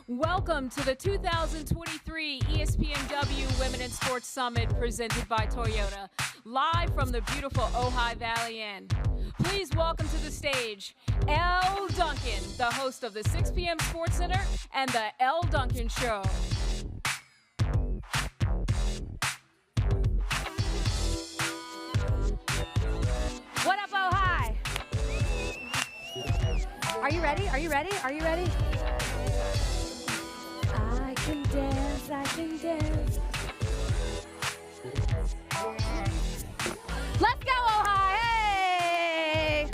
Welcome to the 2023 ESPNW Women in Sports Summit presented by Toyota, live from the beautiful Ojai Valley Inn. Please welcome to the stage, Elle Duncan, the host of the 6 p.m. Sports Center and the Elle Duncan Show. What up, Ojai? Are you ready? Are you ready? Are you ready? I can dance, I can dance. Let's go, Ojai! Hey!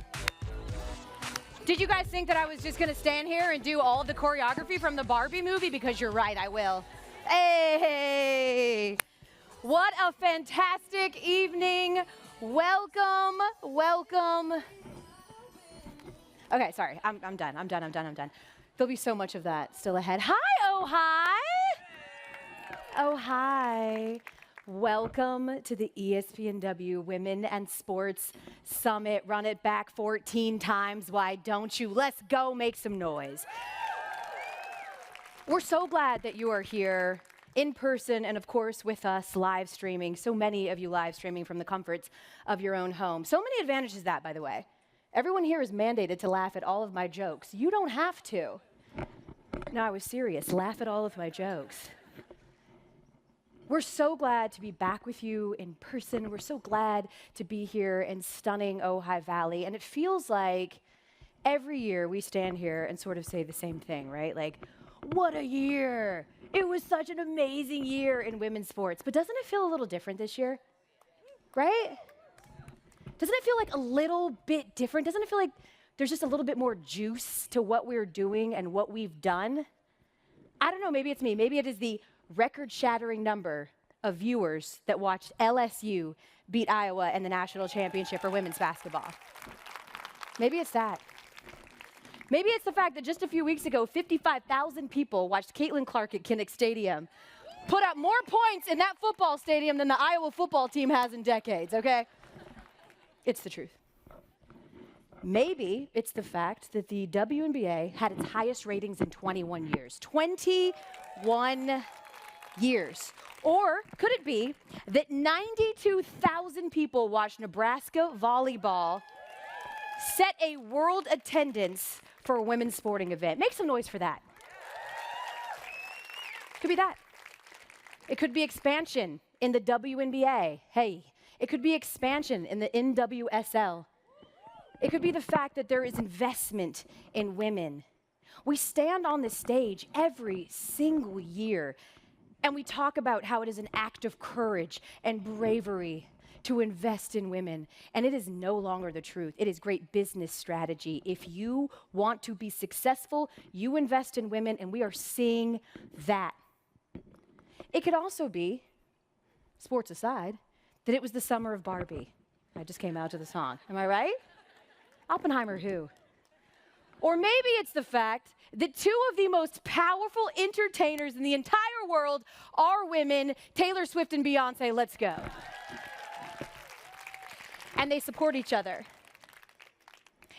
Did you guys think that I was just gonna stand here and do all of the choreography from the Barbie movie? Because you're right, I will. Hey! What a fantastic evening. Welcome, welcome. Okay, sorry, I'm done. There'll be so much of that still ahead. Hi, Ojai! Oh, hi. Welcome to the ESPNW Women and Sports Summit. Run it back 14 times, why don't you? Let's go make some noise. We're so glad that you are here in person and, of course, with us live streaming. So many of you live streaming from the comforts of your own home. So many advantages that, by the way. Everyone here is mandated to laugh at all of my jokes. You don't have to. No, I was serious. Laugh at all of my jokes. We're so glad to be back with you in person. We're so glad to be here in stunning Ojai Valley. And it feels like every year we stand here and sort of say the same thing, right? Like, what a year. It was such an amazing year in women's sports. But doesn't it feel a little different this year? Right? Doesn't it feel like a little bit different? Doesn't it feel like there's just a little bit more juice to what we're doing and what we've done? I don't know, maybe it's me. Maybe it is the record-shattering number of viewers that watched LSU beat Iowa in the national championship for women's basketball. Maybe it's that. Maybe it's the fact that just a few weeks ago, 55,000 people watched Caitlin Clark at Kinnick Stadium put up more points in that football stadium than the Iowa football team has in decades, okay? It's the truth. Maybe it's the fact that the WNBA had its highest ratings in 21 years. 21 years. Or could it be that 92,000 people watched Nebraska volleyball set a world attendance for a women's sporting event? Make some noise for that. Could be that. It could be expansion in the WNBA. Hey. It could be expansion in the NWSL. It could be the fact that there is investment in women. We stand on this stage every single year, and we talk about how it is an act of courage and bravery to invest in women. And it is no longer the truth. It is great business strategy. If you want to be successful, you invest in women, and we are seeing that. It could also be, sports aside, that it was the summer of Barbie. I just came out to the song. Am I right? Oppenheimer who? Or maybe it's the fact that two of the most powerful entertainers in the entire world are women, Taylor Swift and Beyonce. Let's go. And they support each other.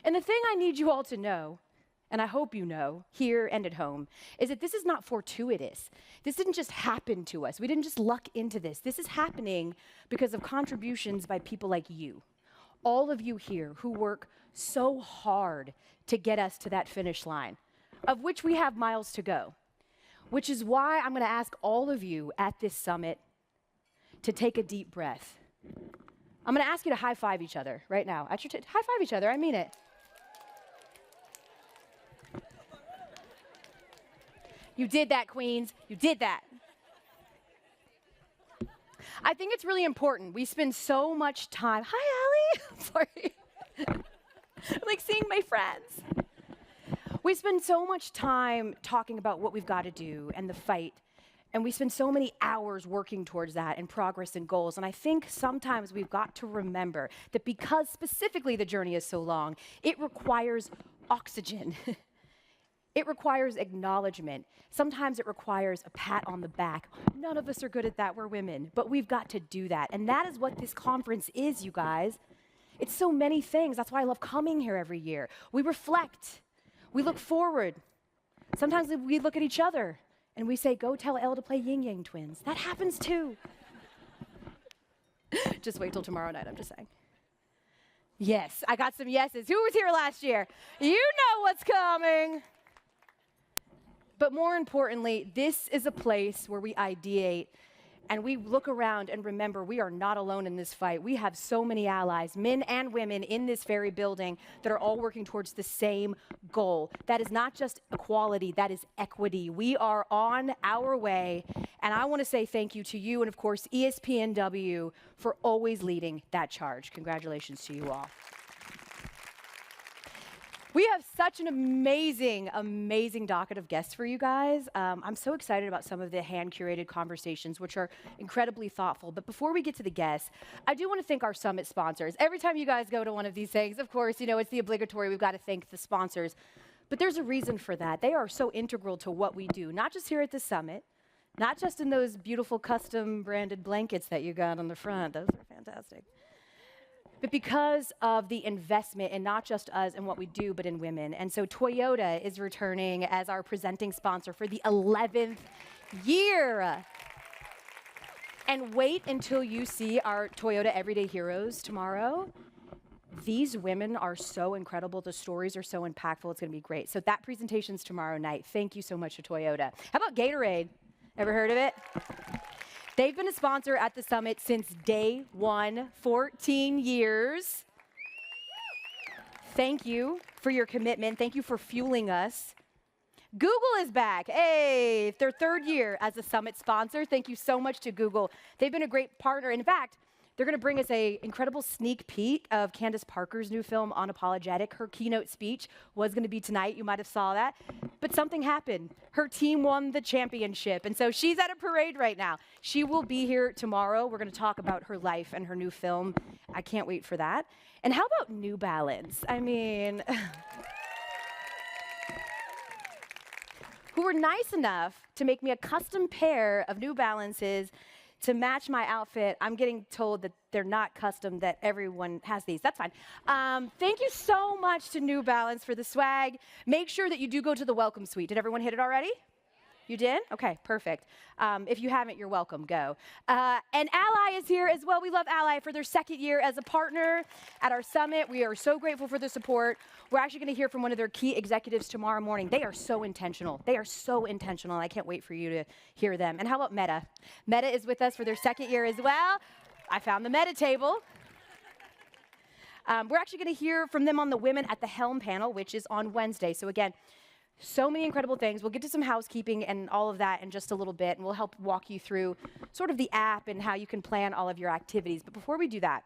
And the thing I need you all to know, and I hope you know, here and at home, is that this is not fortuitous. This didn't just happen to us. We didn't just luck into this. This is happening because of contributions by people like you. All of you here who work so hard to get us to that finish line, of which we have miles to go. Which is why I'm gonna ask all of you at this summit to take a deep breath. I'm gonna ask you to high five each other right now. High five each other, I mean it. You did that, Queens. You did that. I think it's really important. We spend so much time. Hi, Allie. Sorry. I'm like seeing my friends. We spend so much time talking about what we've got to do and the fight. And we spend so many hours working towards that and progress and goals. And I think sometimes we've got to remember that because specifically the journey is so long, it requires oxygen. It requires acknowledgement. Sometimes it requires a pat on the back. None of us are good at that. We're women. But we've got to do that. And that is what this conference is, you guys. It's so many things. That's why I love coming here every year. We reflect. We look forward. Sometimes we look at each other and we say, go tell Elle to play Yin Yang Twins. That happens too. Just wait till tomorrow night, I'm just saying. Yes, I got some yeses. Who was here last year? You know what's coming. But more importantly, this is a place where we ideate and we look around and remember we are not alone in this fight. We have so many allies, men and women in this very building that are all working towards the same goal. That is not just equality, that is equity. We are on our way. And I want to say thank you to you and, of course, ESPNW for always leading that charge. Congratulations to you all. We have such an amazing, amazing docket of guests for you guys. I'm so excited about some of the hand-curated conversations, which are incredibly thoughtful. But before we get to the guests, I do want to thank our summit sponsors. Every time you guys go to one of these things, of course, you know, it's the obligatory. We've got to thank the sponsors. But there's a reason for that. They are so integral to what we do, not just here at the summit, not just in those beautiful custom-branded blankets that you got on the front. Those are fantastic. But because of the investment in not just us and what we do, but in women. And so Toyota is returning as our presenting sponsor for the 11th year. And wait until you see our Toyota Everyday Heroes tomorrow. These women are so incredible. The stories are so impactful. It's going to be great. So that presentation's tomorrow night. Thank you so much to Toyota. How about Gatorade? Ever heard of it? They've been a sponsor at the summit since day one, 14 years. Thank you for your commitment. Thank you for fueling us. Google is back. Hey, their third year as a summit sponsor. Thank you so much to Google. They've been a great partner. In fact, they're going to bring us an incredible sneak peek of Candace Parker's new film, Unapologetic. Her keynote speech was going to be tonight. You might have saw that. But something happened. Her team won the championship. And so she's at a parade right now. She will be here tomorrow. We're going to talk about her life and her new film. I can't wait for that. And how about New Balance? I mean, who were nice enough to make me a custom pair of New Balances to match my outfit. I'm getting told that they're not custom, that everyone has these. That's fine. Thank you so much to New Balance for the swag. Make sure that you do go to the welcome suite. Did everyone hit it already? You did? Okay, perfect. If you haven't, you're welcome. Go. And Ally is here as well. We love Ally for their second year as a partner at our summit. We are so grateful for the support. We're actually going to hear from one of their key executives tomorrow morning. They are so intentional. They are so intentional. I can't wait for you to hear them. And how about Meta? Meta is with us for their second year as well. I found the Meta table. We're actually going to hear from them on the Women at the Helm panel, which is on Wednesday. So again, so many incredible things. We'll get to some housekeeping and all of that in just a little bit, and we'll help walk you through sort of the app and how you can plan all of your activities. But before we do that,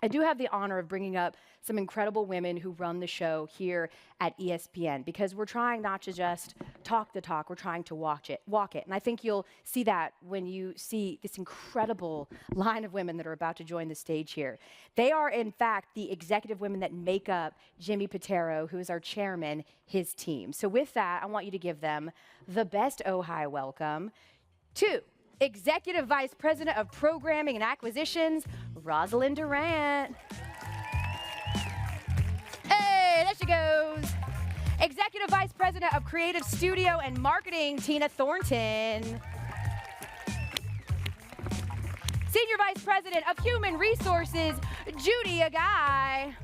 I do have the honor of bringing up some incredible women who run the show here at ESPN, because we're trying not to just talk the talk, we're trying to walk it. And I think you'll see that when you see this incredible line of women that are about to join the stage here. They are, in fact, the executive women that make up Jimmy Pitero, who is our chairman, his team. So with that, I want you to give them the best Ojai welcome to Executive Vice President of Programming and Acquisitions, Rosalind Durant. Hey, there she goes. Executive Vice President of Creative Studio and Marketing, Tina Thornton. Senior Vice President of Human Resources, Judy Agai.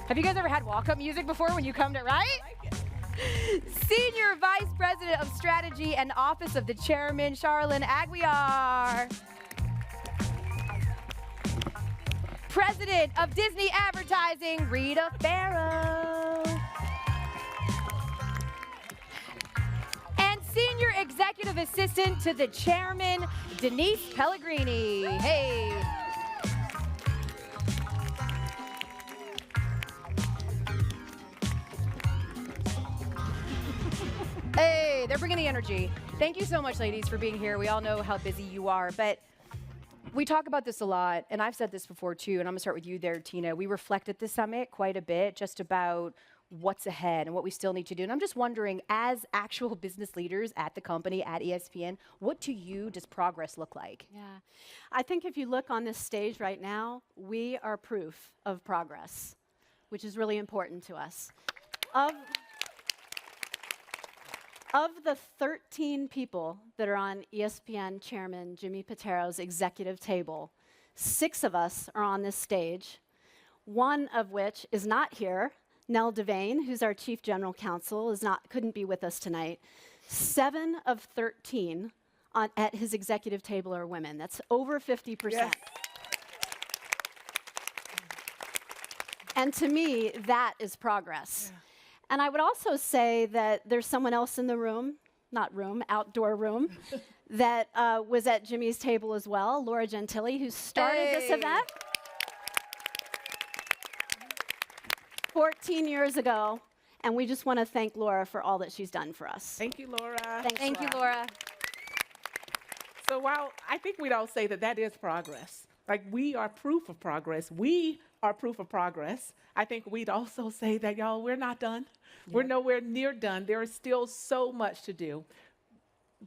Have you guys ever had walk-up music before when you come to, right? Senior Vice President of Strategy and Office of the Chairman, Charlene Aguiar. President of Disney Advertising, Rita Farrow. And Senior Executive Assistant to the Chairman, Denise Pellegrini. Hey. Hey, they're bringing the energy. Thank you so much, ladies, for being here. We all know how busy you are, but we talk about this a lot, and I've said this before too, and I'm gonna start with you there, Tina. We reflect at the summit quite a bit just about what's ahead and what we still need to do. And I'm just wondering, as actual business leaders at the company, at ESPN, what to you does progress look like? Yeah, I think if you look on this stage right now, we are proof of progress, which is really important to us. Of the 13 people that are on ESPN Chairman Jimmy Patero's executive table, 6 of us are on this stage, one of which is not here. Nell Devane, who's our Chief General Counsel, couldn't be with us tonight. 7 of 13 at his executive table are women. That's over 50%. Yes. And to me, that is progress. Yeah. And I would also say that there's someone else in the room, outdoor room, that was at Jimmy's table as well, Laura Gentile, who started this event 14 years ago. And we just want to thank Laura for all that she's done for us. Thank you, Laura. Thank you, Laura. So while I think we'd all say that that is progress, like we are proof of progress, we are proof of progress, I think we'd also say that, y'all, we're not done. Yep. We're nowhere near done. There is still so much to do.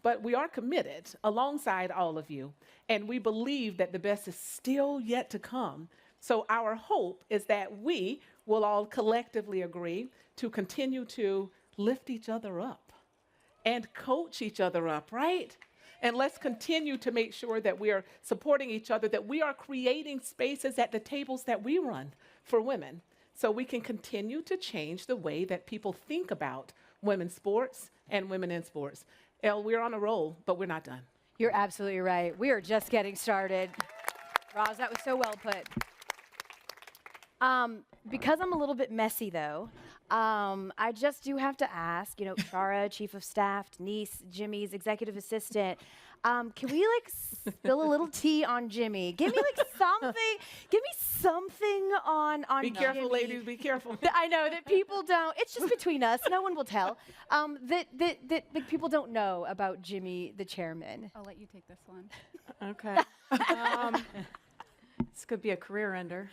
But we are committed alongside all of you, and we believe that the best is still yet to come. So our hope is that we will all collectively agree to continue to lift each other up and coach each other up, right? And let's continue to make sure that we are supporting each other, that we are creating spaces at the tables that we run for women, so we can continue to change the way that people think about women's sports and women in sports. Elle, we're on a roll, but we're not done. You're absolutely right. We are just getting started. Roz, that was so well put. Because I'm a little bit messy, though, I just do have to ask, Shara, Chief of Staff, Denise, Jimmy's executive assistant, can we, spill a little tea on Jimmy? Give me, something on Be careful, Jimmy. ladies, be careful. I know that people don't, it's just between us, no one will tell, that people don't know about Jimmy, the chairman. I'll let you take this one. Okay. This could be a career ender.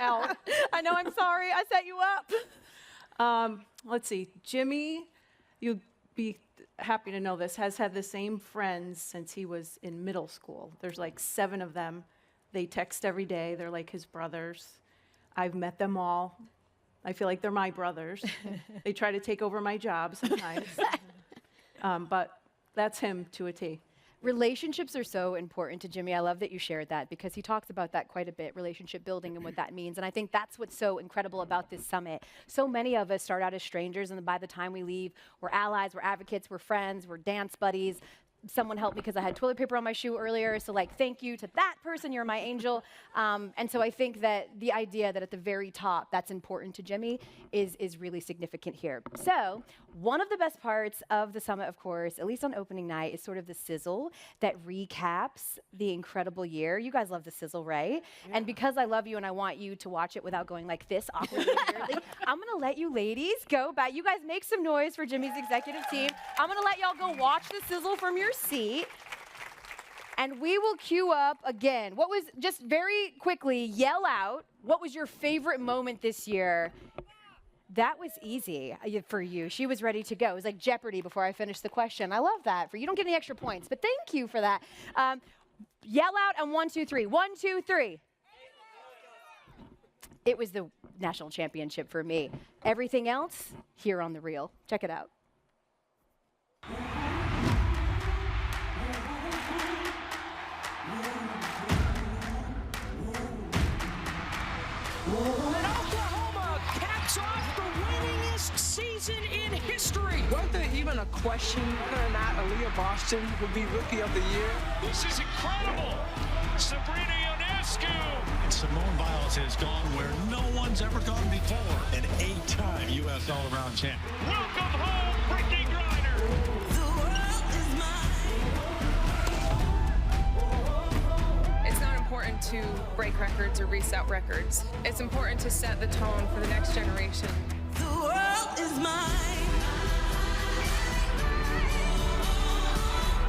Elle. I know, I'm sorry, I set you up. Let's see, Jimmy, you'd be happy to know this, has had the same friends since he was in middle school. There's 7 of them. They text every day. They're like his brothers. I've met them all. I feel like they're my brothers. They try to take over my job sometimes. But that's him to a T. Relationships are so important to Jimmy. I love that you shared that because he talks about that quite a bit, relationship building and what that means. And I think that's what's so incredible about this summit. So many of us start out as strangers, and by the time we leave, we're allies, we're advocates, we're friends, we're dance buddies. Someone helped me because I had toilet paper on my shoe earlier. So thank you to that person. You're my angel. And so I think that the idea that at the very top, that's important to Jimmy is really significant here. So one of the best parts of the summit, of course, at least on opening night, is sort of the sizzle that recaps the incredible year. You guys love the sizzle, right? Yeah. And because I love you and I want you to watch it without going like this awkwardly and weirdly, I'm going to let you ladies go back. You guys make some noise for Jimmy's executive team. I'm going to let y'all go watch the sizzle from your seat, and we will queue up again. What was, just very quickly, yell out, what was your favorite moment this year? That was easy for you. She was ready to go. It was like Jeopardy before I finished the question. I love that. You don't get any extra points, but thank you for that. Yell out on 1, 2, 3. 1, 2, 3. It was the national championship for me. Everything else, here on The Reel. Check it out. Oklahoma caps off the winningest season in history. Wasn't there even a question whether or not Aaliyah Boston would be Rookie of the Year? This is incredible. Sabrina Ionescu. And Simone Biles has gone where no one's ever gone before. An 8-time U.S. all-around champion. Welcome home, Brittany Griner. The world is mine. It's not important to break records or reset records. It's important to set the tone for the next generation. The world is mine.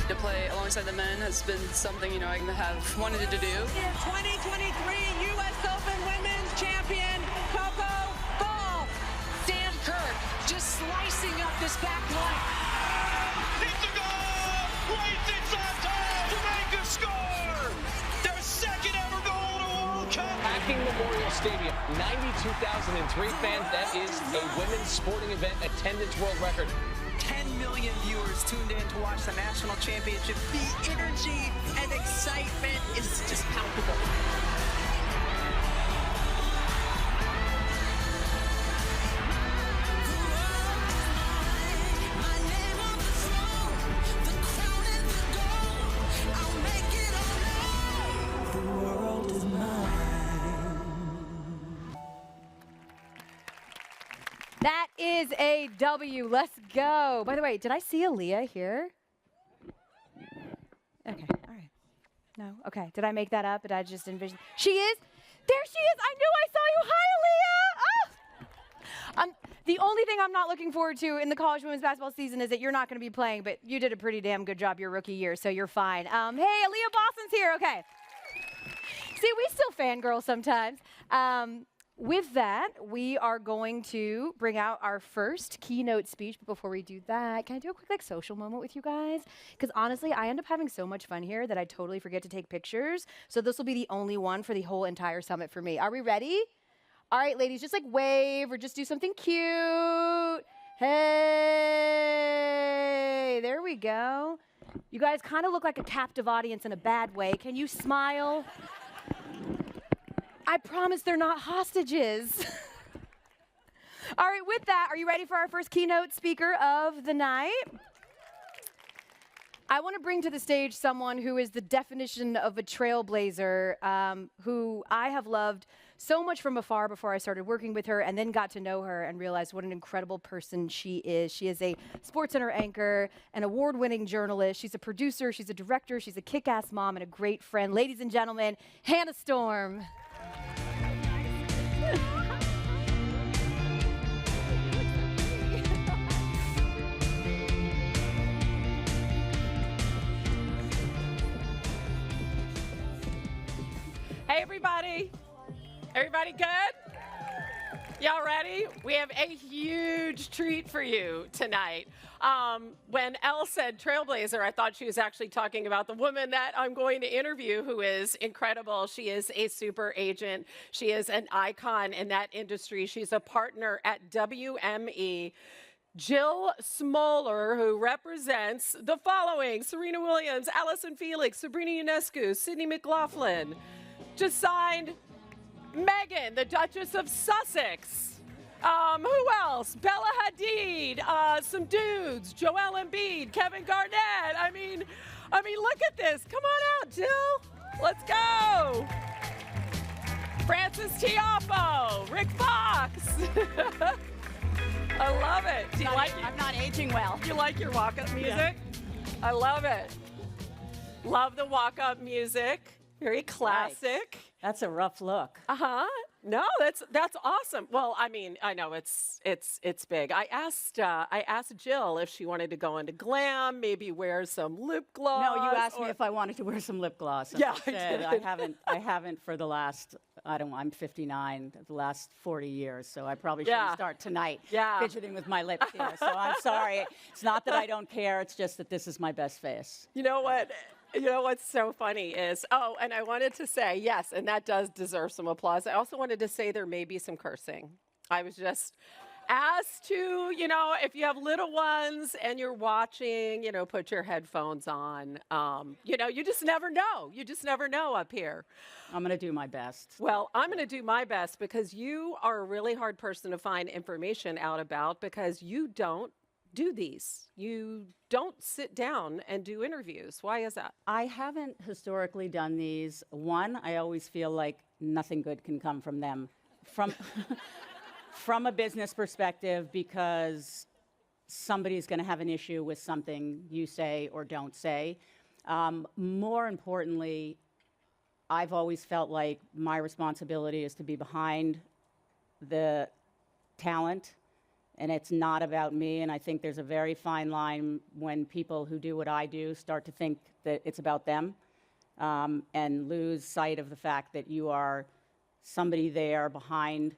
To play alongside the men has been something, I have wanted to do. 2023 U.S. Open Women's Champion, Coco Ball. Dan Kirk just slicing up this back line. It's a goal! Right inside time! Jamaica score! Their second ever goal in a World Cup! Packing Memorial Stadium, 92,003 fans. That is a women's sporting event attendance world record. 10 million viewers tuned in to watch the national championship. The energy and excitement is just palpable. That is a W. Let's go. By the way, did I see Aaliyah here? Okay, all right. No? Okay. Did I make that up? Did I just envision? She is? There she is. I knew I saw you. Hi, Aaliyah. The only thing I'm not looking forward to in the college women's basketball season is that you're not going to be playing, but you did a pretty damn good job your rookie year, so you're fine. Hey, Aaliyah Boston's here. Okay. See, we still fangirl sometimes. With that, we are going to bring out our first keynote speech. But before we do that, can I do a quick social moment with you guys? Because honestly, I end up having so much fun here that I totally forget to take pictures. So this will be the only one for the whole entire summit for me. Are we ready? All right, ladies, just like wave or just do something cute. Hey, there we go. You guys kind of look like a captive audience in a bad way. Can you smile? I promise they're not hostages. All right, with that, are you ready for our first keynote speaker of the night? I want to bring to the stage someone who is the definition of a trailblazer, who I have loved so much from afar before I started working with her and then got to know her and realized what an incredible person she is. She is a SportsCenter anchor, an award-winning journalist. She's a producer, she's a director, she's a kick-ass mom, and a great friend. Ladies and gentlemen, Hannah Storm. Hey, everybody. Everybody good? Y'all ready? We have a huge treat for you tonight. When Elle said trailblazer, I thought she was actually talking about the woman that I'm going to interview, who is incredible. She is a super agent. She is an icon in that industry. She's a partner at WME. Jill Smoller, who represents the following: Serena Williams, Allison Felix, Sabrina Ionescu, Sydney McLaughlin. Just signed Meghan, the Duchess of Sussex. Who else? Bella Hadid, some dudes, Joel Embiid, Kevin Garnett. I mean, look at this. Come on out, Jill. Let's go. Francis Tiafoe, Rick Fox. I love it. Do you like it? I'm not aging well. You like your walk-up music? Yeah. I love it. Love the walk-up music. Very classic. That's a rough look. Uh-huh. No, that's awesome. Well, I mean, I know it's big. I asked Jill if she wanted to go into glam, maybe wear some lip gloss. No, you asked me if I wanted to wear some lip gloss. Yeah, I said I haven't for the last, I don't know, I'm 59, the last 40 years, so I probably shouldn't start tonight fidgeting with my lips here. So I'm sorry. It's not that I don't care, it's just that this is my best face. You know what? You know what's so funny is, and I wanted to say, yes, and that does deserve some applause. I also wanted to say there may be some cursing. I was just asked to, if you have little ones and you're watching, put your headphones on. You just never know. You just never know up here. I'm going to do my best. Well, I'm going to do my best because you are a really hard person to find information out about because you don't do these. You don't sit down and do interviews. Why is that? I haven't historically done these. One, I always feel like nothing good can come from them. From a business perspective, because somebody's going to have an issue with something you say or don't say. More importantly, I've always felt like my responsibility is to be behind the talent, and it's not about me. And I think there's a very fine line when people who do what I do start to think that it's about them, and lose sight of the fact that you are somebody there behind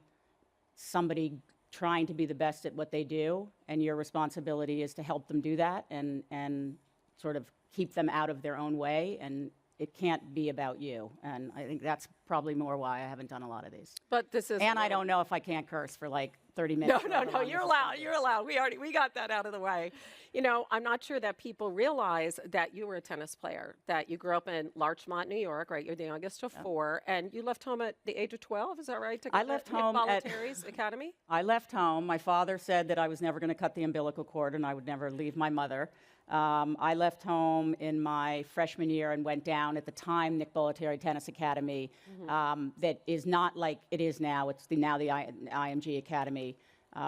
somebody trying to be the best at what they do, and your responsibility is to help them do that and sort of keep them out of their own way, and it can't be about you. And I think that's probably more why I haven't done a lot of these. But this is... And I don't know if I can't curse for like 30 minutes. No, you're allowed. You're allowed. We got that out of the way. You know, I'm not sure that people realize that you were a tennis player, that you grew up in Larchmont, New York, right? You're the youngest of four, and you left home at the age of 12, is that right? To go I to left home at Voluntaries Academy? I left home. My father said that I was never going to cut the umbilical cord and I would never leave my mother. I left home in my freshman year and went down at the time Nick Bollettieri Tennis Academy. That is not like it is now. It's now the IMG Academy,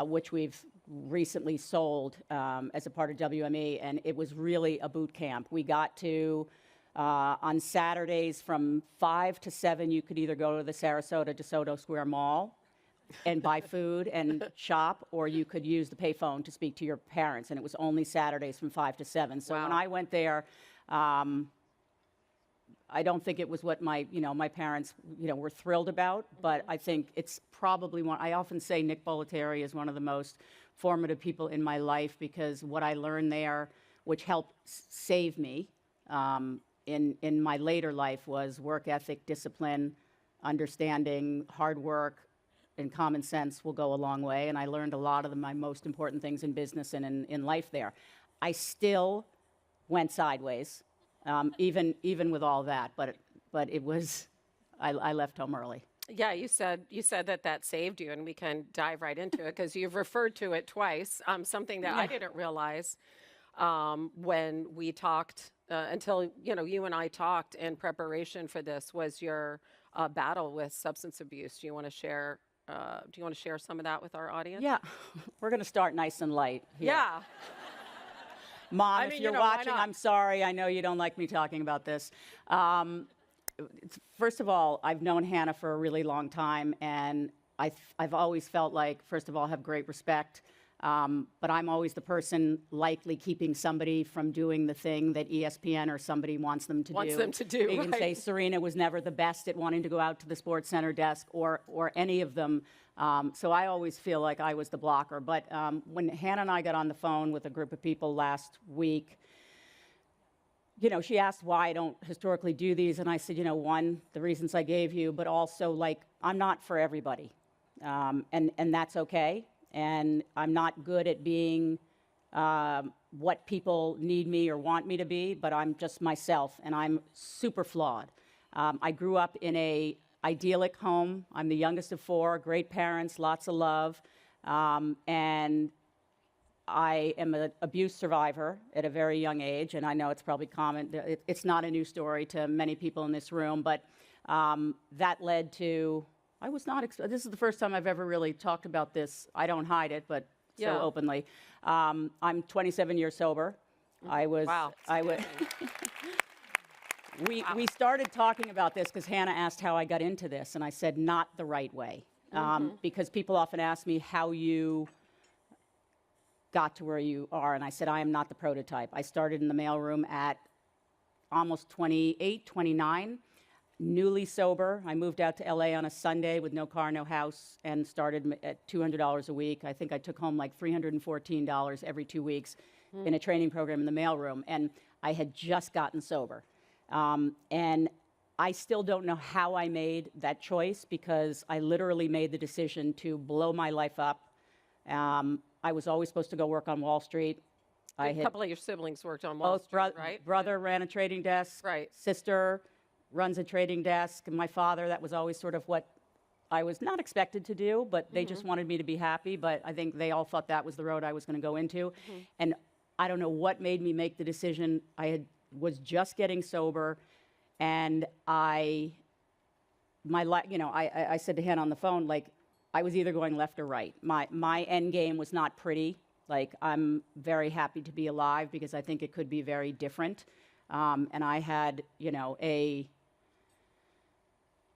which we've recently sold as a part of WME, and it was really a boot camp. We got to on Saturdays from 5 to 7, you could either go to the Sarasota DeSoto Square Mall and buy food and shop, or you could use the payphone to speak to your parents, and it was only Saturdays from 5 to 7. So when I went there, I don't think it was what my parents, were thrilled about, but I think it's probably one. I often say Nick Bollettieri is one of the most formative people in my life, because what I learned there, which helped save me in my later life, was work ethic, discipline, understanding, hard work, and common sense will go a long way. And I learned a lot of my most important things in business and in life there. I still went sideways, even with all that, but it was, I left home early. Yeah, you said that saved you, and we can dive right into it because you've referred to it twice. Something that I didn't realize when we talked until you and I talked in preparation for this was your battle with substance abuse. Do you want to share? Do you want to share some of that with our audience? Yeah, we're going to start nice and light here. Yeah. Mom, if you're watching, I'm sorry. I know you don't like me talking about this. First of all, I've known Hannah for a really long time, and I've always felt like, first of all, have great respect. But I'm always the person likely keeping somebody from doing the thing that ESPN or somebody wants them to do. You can say Serena was never the best at wanting to go out to the Sports Center desk, or any of them. So I always feel like I was the blocker. But when Hannah and I got on the phone with a group of people last week, she asked why I don't historically do these, and I said, one, the reasons I gave you, but also, like, I'm not for everybody, and that's okay. And I'm not good at being what people need me or want me to be, but I'm just myself, and I'm super flawed. I grew up in a idyllic home. I'm the youngest of four, great parents, lots of love, and I am an abuse survivor at a very young age, and I know it's probably common. It's not a new story to many people in this room, but that led to, I was not, this is the first time I've ever really talked about this. I don't hide it, but so openly. I'm 27 years sober. We started talking about this because Hannah asked how I got into this, and I said not the right way. Because people often ask me how you got to where you are, and I said I am not the prototype. I started in the mailroom at almost 28, 29, newly sober. I moved out to LA on a Sunday with no car, no house, and started at $200 a week. I think I took home like $314 every 2 weeks in a training program in the mailroom, and I had just gotten sober. And I still don't know how I made that choice, because I literally made the decision to blow my life up. I was always supposed to go work on Wall Street. A couple of your siblings worked on Wall Street, right? Brother ran a trading desk. Right. Sister runs a trading desk. And my father, that was always sort of what I was not expected to do, but they just wanted me to be happy. But I think they all thought that was the road I was going to go into. And I don't know what made me make the decision. I was just getting sober, and I said to Hannah on the phone, like, I was either going left or right. My end game was not pretty. Like, I'm very happy to be alive because I think it could be very different. And I had, a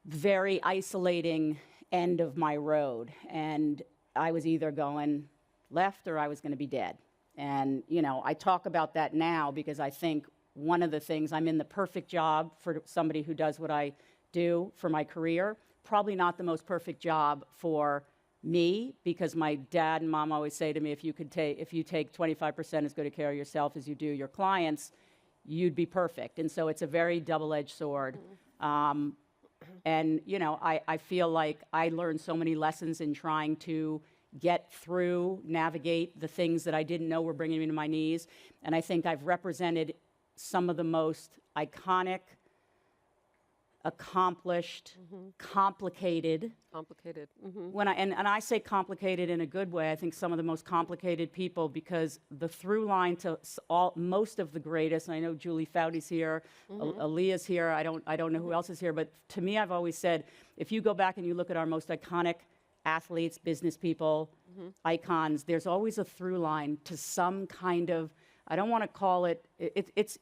very isolating end of my road. And I was either going left or I was going to be dead. And, I talk about that now because I think one of the things, I'm in the perfect job for somebody who does what I do for my career. Probably not the most perfect job for me, because my dad and mom always say to me, if you take 25% as good a care of yourself as you do your clients, you'd be perfect. And so it's a very double-edged sword. And, I feel like I learned so many lessons in trying to get through, navigate the things that I didn't know were bringing me to my knees. And I think I've represented some of the most iconic, accomplished, complicated. When and I say complicated in a good way. I think some of the most complicated people, because the through line to most of the greatest, and I know Julie Foudy's here, Aaliyah's here, I don't know who else is here, but to me, I've always said, if you go back and you look at our most iconic athletes, business people, icons, there's always a through line to some kind of, I don't want to call it, it's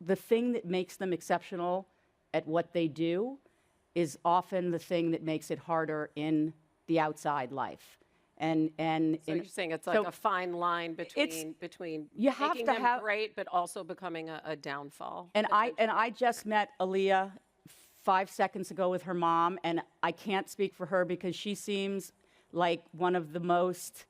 the thing that makes them exceptional at what they do is often the thing that makes it harder in the outside life. And So you're saying it's like a fine line between you have making to them have- great, but also becoming a downfall. And I just met Aaliyah 5 seconds ago with her mom, and I can't speak for her because she seems like one of the most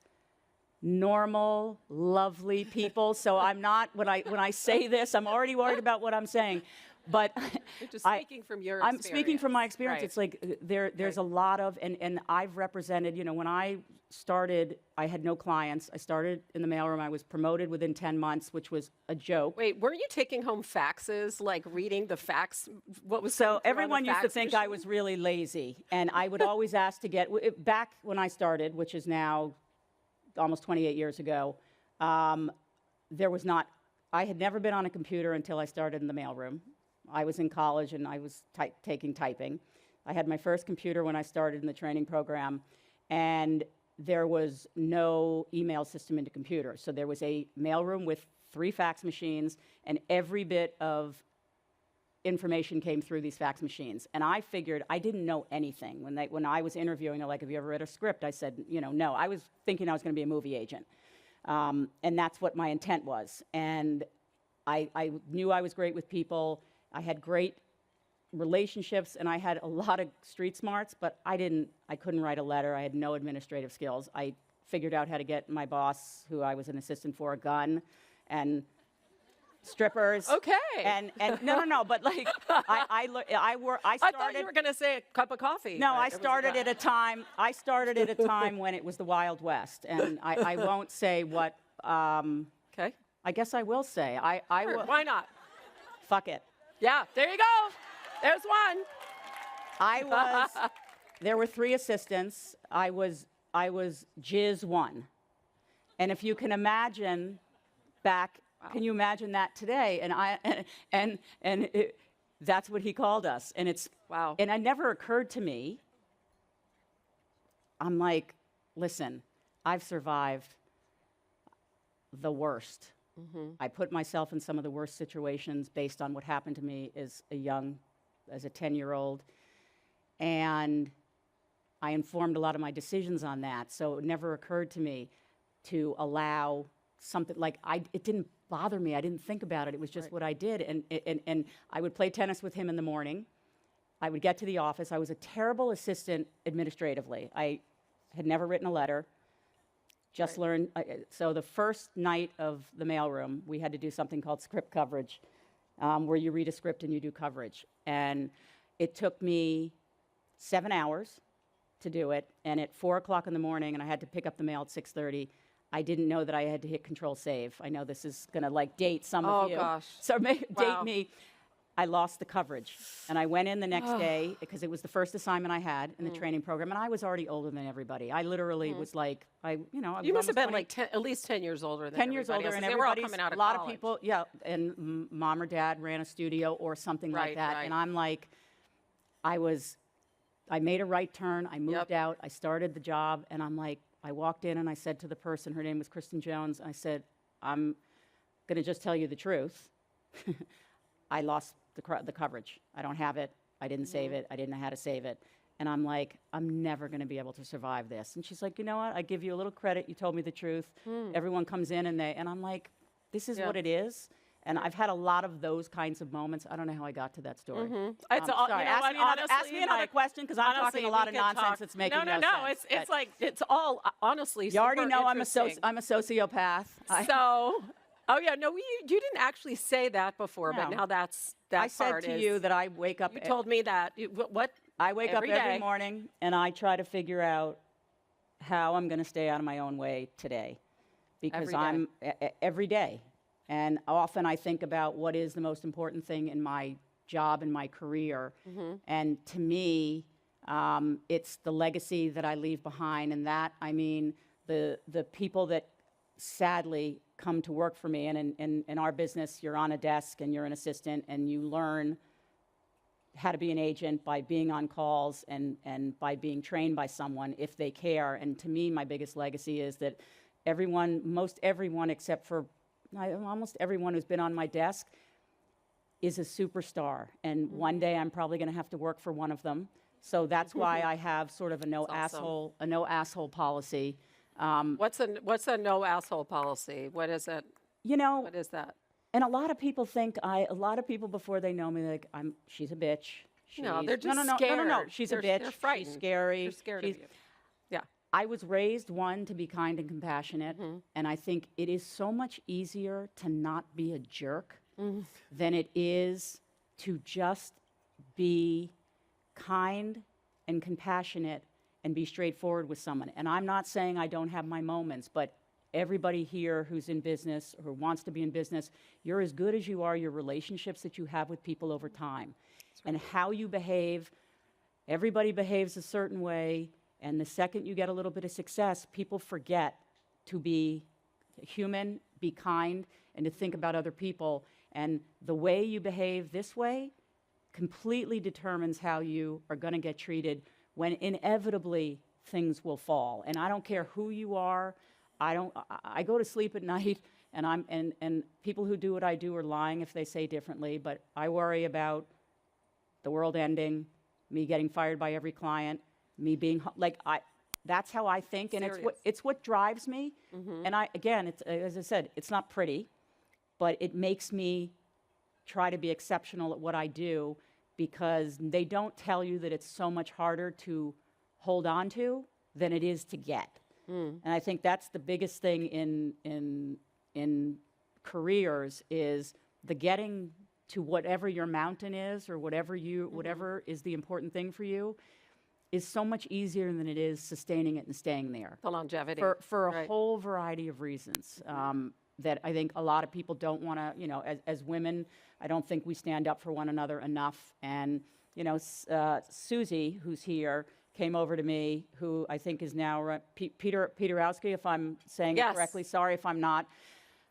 normal, lovely people. So I'm not, when I say this, I'm already worried about what I'm saying. But You're just speaking from your I'm experience. speaking from my experience. Right. It's like there's a lot of, and I've represented, when I started, I had no clients. I started in the mailroom. I was promoted within 10 months, which was a joke. Wait, weren't you taking home faxes, like reading the fax? What was So everyone used to think I was really lazy, and I would always ask to get, back when I started, which is now almost 28 years ago, there was not, I had never been on a computer until I started in the mailroom. I was in college and I was taking typing. I had my first computer when I started in the training program, and there was no email system into computers. So there was a mailroom with 3 fax machines, and every bit of information came through these fax machines. And I figured I didn't know anything. When I was interviewing, they're like, have you ever read a script? I said, no. I was thinking I was going to be a movie agent. And that's what my intent was. And I knew I was great with people. I had great relationships, and I had a lot of street smarts, but I couldn't write a letter. I had no administrative skills. I figured out how to get my boss, who I was an assistant for, a gun and strippers. Okay. And no, but like I thought you were going to say a cup of coffee. No, but I it was started a at a time. I started at a time when it was the Wild West, and I won't say what. Okay. I guess I will say. I Sure, will. why not? Fuck it. Yeah, there you go. There's one. There were 3 assistants. I was Jizz 1. And if you can imagine back, can you imagine that today? And that's what he called us. And it's, wow. And it never occurred to me. I'm like, listen, I've survived the worst. I put myself in some of the worst situations based on what happened to me as a 10-year-old. And I informed a lot of my decisions on that. So it never occurred to me to allow something like, it didn't bother me. I didn't think about it. It was just what I did. And I would play tennis with him in the morning. I would get to the office. I was a terrible assistant administratively. I had never written a letter. Just learned. So the first night of the mailroom, we had to do something called script coverage, where you read a script and you do coverage. And it took me 7 hours to do it. And at 4 o'clock in the morning, and I had to pick up the mail at 6:30, I didn't know that I had to hit Control-Save. I know this is going to date some of you. Oh, gosh. So date me. I lost the coverage. And I went in the next day because it was the first assignment I had in the training program. And I was already older than everybody. I literally was like, I You must have been at least 10 years older than 10 years older, else, and they were all everybody's, coming out of a lot college. of people, and mom or dad ran a studio or something like that. Right. And I'm like, I made a right turn. I moved out. I started the job. And I'm like, I walked in and I said to the person, her name was Kristen Jones, I said, I'm going to just tell you the truth. I lost the coverage. I don't have it. I didn't save it. I didn't know how to save it. And I'm like, I'm never going to be able to survive this. And she's like, you know what? I give you a little credit. You told me the truth. Everyone comes in and I'm like, this is what it is. And I've had a lot of those kinds of moments. I don't know how I got to that story. It's all, sorry. you know, Ask me another question, because I'm talking a lot of nonsense that's making no sense. It's like, it's all honestly You already know I'm a interesting. sociopath. So, oh yeah, no, you didn't actually say that before, but No. now that I said part to is- you that I wake up. You told me that. What? I wake up every every day. morning and I try to figure out how I'm going to stay out of my own way today, because Every day. Every day. And often I think about what is the most important thing in my job and my career. And to me, it's the legacy that I leave behind. And that, I mean, the people that sadly come to work for me. And in our business, you're on a desk and you're an assistant and you learn how to be an agent by being on calls and by being trained by someone if they care. And to me, my biggest legacy is that most everyone except for almost everyone who's been on my desk is a superstar. And one day I'm probably going to have to work for one of them. So that's why I have sort of a no asshole policy. What's a no asshole policy? What is it? What is that? And a lot of people before they know me, like, she's a bitch. No, they're just scared. scared. She's They're a bitch. frightened. She's scary. They're scared of you. Yeah. I was raised, one, to be kind and compassionate, and I think it is so much easier to not be a jerk than it is to just be kind and compassionate and be straightforward with someone. And I'm not saying I don't have my moments, but everybody here who's in business or wants to be in business, you're as good as you are your relationships that you have with people over time. And how you behave, everybody behaves a certain way, and the second you get a little bit of success, people forget to be human, be kind, and to think about other people. And the way you behave this way completely determines how you are going to get treated when inevitably things will fall. And I don't care who you are. I go to sleep at night, and people who do what I do are lying if they say differently, but I worry about the world ending, me getting fired by every client, me being that's how I think, and it's what drives me. And it's, as I said, it's not pretty, but it makes me try to be exceptional at what I do, because they don't tell you that it's so much harder to hold on to than it is to get. And I think that's the biggest thing in careers, is the getting to whatever your mountain is, or whatever is the important thing for you, is so much easier than it is sustaining it and staying there. The longevity. For a whole variety of reasons that I think a lot of people don't want to, as women, I don't think we stand up for one another enough. And, Susie, who's here, came over to me, who I think is now Peterowski, if I'm saying it correctly, sorry if I'm not,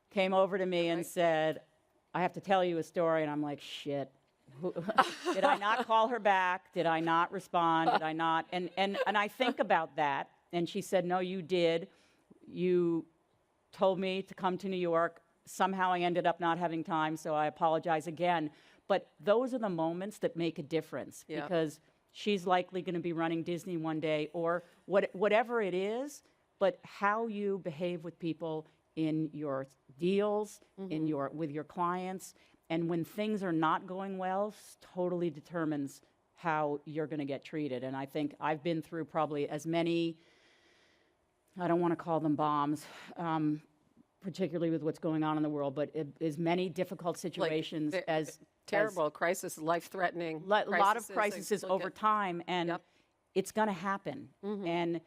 came over to me and said, I have to tell you a story. And I'm like, shit. Did I not call her back? Did I not respond? Did I not? And I think about that. And she said, no, you did. You told me to come to New York. Somehow I ended up not having time, so I apologize again. But those are the moments that make a difference, because she's likely going to be running Disney one day, or whatever it is, but how you behave with people in your deals, with your clients, and when things are not going well, totally determines how you're going to get treated. And I think I've been through probably as many, I don't want to call them bombs, particularly with what's going on in the world, but as many difficult situations as terrible crisis, life-threatening. A lot of crises over time, and it's going to happen. And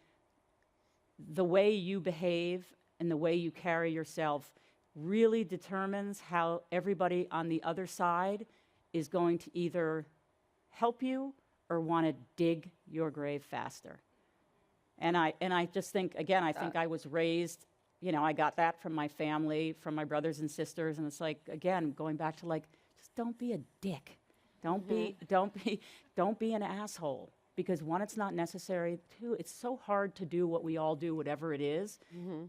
the way you behave and the way you carry yourself really determines how everybody on the other side is going to either help you or want to dig your grave faster. And I just think, again, I think I was raised, I got that from my family, from my brothers and sisters, and it's like, again, going back to just don't be a dick. Don't be an asshole. Because one, it's not necessary. Two, it's so hard to do what we all do, whatever it is,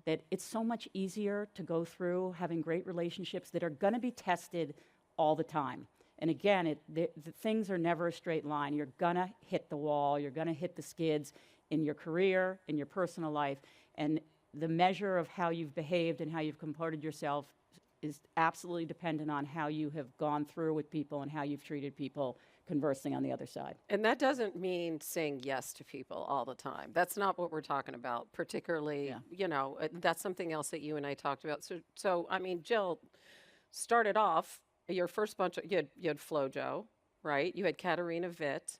that it's so much easier to go through having great relationships that are going to be tested all the time. And again, the things are never a straight line. You're going to hit the wall. You're going to hit the skids in your career, in your personal life. And the measure of how you've behaved and how you've comported yourself is absolutely dependent on how you have gone through with people and how you've treated people conversing on the other side. And that doesn't mean saying yes to people all the time. That's not what we're talking about, particularly, that's something else that you and I talked about. So I mean, Jill, started off, your first bunch of, you had FloJo, right? You had Katarina Witt,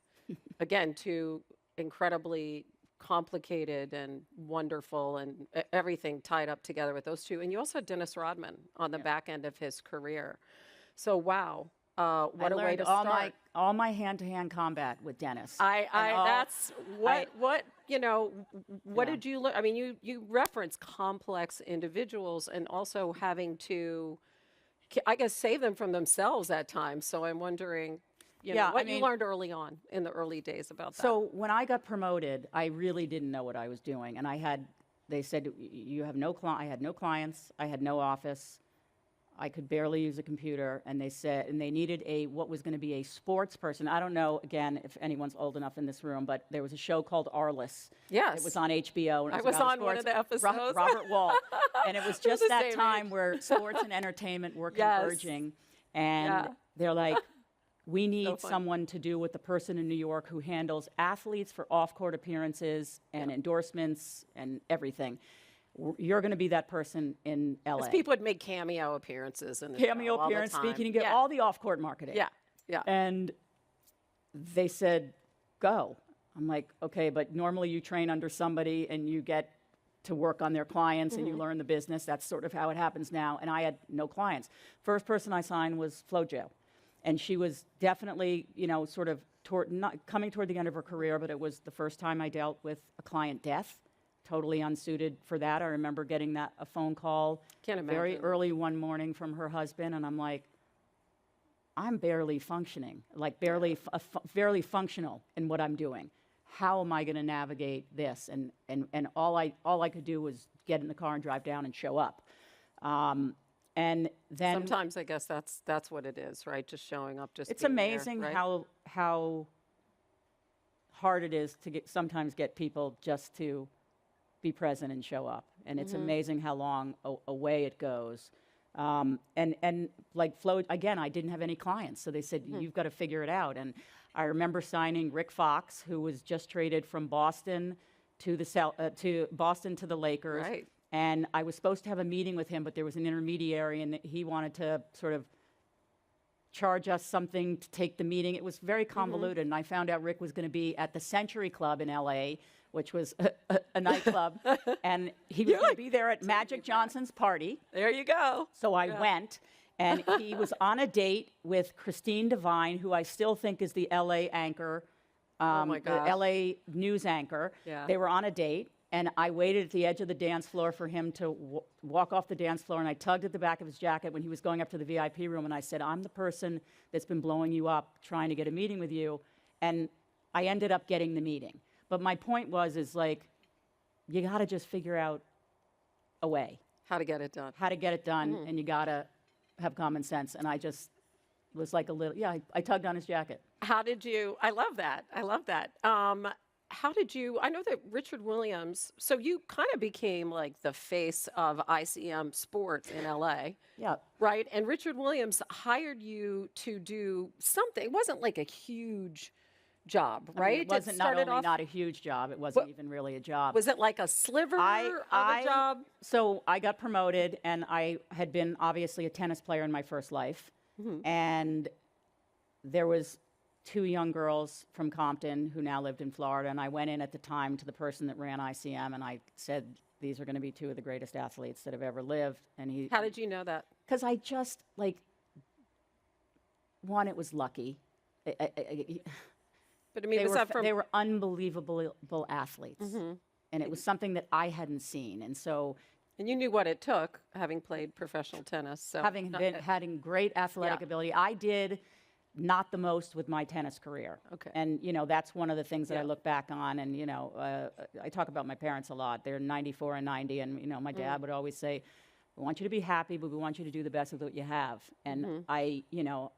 again, two incredibly complicated and wonderful and everything tied up together with those two. And you also had Dennis Rodman on the back end of his career. So, wow. What a way to start. All my hand-to-hand combat with Dennis. That's what did you learn? I mean, you reference complex individuals and also having to, I guess, save them from themselves at times. So I'm wondering, you learned early on in the early days about that. So when I got promoted, I really didn't know what I was doing, and they said you have no I had no clients, I had no office. I could barely use a computer, and they needed what was going to be a sports person. I don't know, again, if anyone's old enough in this room, but there was a show called Arliss. Yes. It was on HBO. And I was on one of the episodes. Robert Wall. And it was just that time where sports and entertainment were converging. And they're like, we need someone to do with the person in New York who handles athletes for off-court appearances and endorsements and everything. You're going to be that person in LA. Because people would make cameo appearances in the show all the time. Speaking, and get all the off-court marketing. Yeah. And they said, go. I'm like, okay, but normally you train under somebody and you get to work on their clients and you learn the business. That's sort of how it happens now. And I had no clients. First person I signed was FloJo. And she was definitely, sort of not coming toward the end of her career, but it was the first time I dealt with a client death. Totally unsuited for that. I remember getting a phone call very early one morning from her husband, and I'm like, I'm barely functioning, like barely functional in what I'm doing. How am I going to navigate this? And all I could do was get in the car and drive down and show up. And then sometimes I guess that's what it is, right? Just showing up, it's amazing there, right? how hard it is to sometimes get people just to be present and show up, and it's amazing how long away it goes. And like Flo, again, I didn't have any clients, so they said you've got to figure it out. And I remember signing Rick Fox, who was just traded from Boston to the Lakers. Right. And I was supposed to have a meeting with him, but there was an intermediary, and he wanted to sort of charge us something to take the meeting. It was very convoluted, and I found out Rick was going to be at the Century Club in LA, which was a nightclub, and he was going to be there at Magic Johnson's party. There you go. So I went, and he was on a date with Christine Devine, who I still think is the LA anchor, the LA news anchor. Yeah. They were on a date, and I waited at the edge of the dance floor for him to walk off the dance floor, and I tugged at the back of his jacket when he was going up to the VIP room, and I said, I'm the person that's been blowing you up, trying to get a meeting with you, and I ended up getting the meeting. But my point is like, you got to just figure out a way. How to get it done. And you got to have common sense. And I just was like I tugged on his jacket. How did you, I love that. How did you, I know that Richard Williams, so you kind of became like the face of ICM sports in LA. Yeah. Right? And Richard Williams hired you to do something. It wasn't like a huge job, right? I mean, it wasn't not a huge job. It wasn't even really a job. Was it like a sliver of a job? So I got promoted, and I had been obviously a tennis player in my first life. And there was 2 young girls from Compton who now lived in Florida, and I went in at the time to the person that ran ICM, and I said, these are going to be 2 of the greatest athletes that have ever lived. And How did you know that? Because I just, one, it was lucky. But I mean, they were unbelievable athletes, and it was something that I hadn't seen, and so. And you knew what it took, having played professional tennis. So having great athletic ability, I did not the most with my tennis career. Okay. And that's one of the things that I look back on, and I talk about my parents a lot. They're 94 and 90, and my dad would always say, we want you to be happy, but we want you to do the best with what you have. And I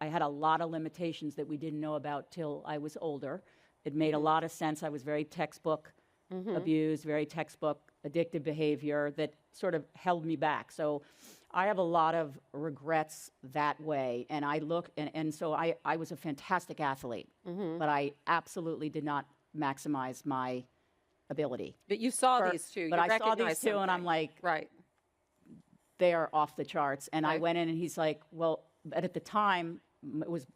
had a lot of limitations that we didn't know about till I was older. It made a lot of sense. I was very textbook abused, very textbook addictive behavior that sort of held me back. So I have a lot of regrets that way. And I look, and so I was a fantastic athlete, but I absolutely did not maximize my ability. But you saw these 2. But I saw these 2, and I'm like, right. They are off the charts. And I went in, and he's like, well, but at the time, I was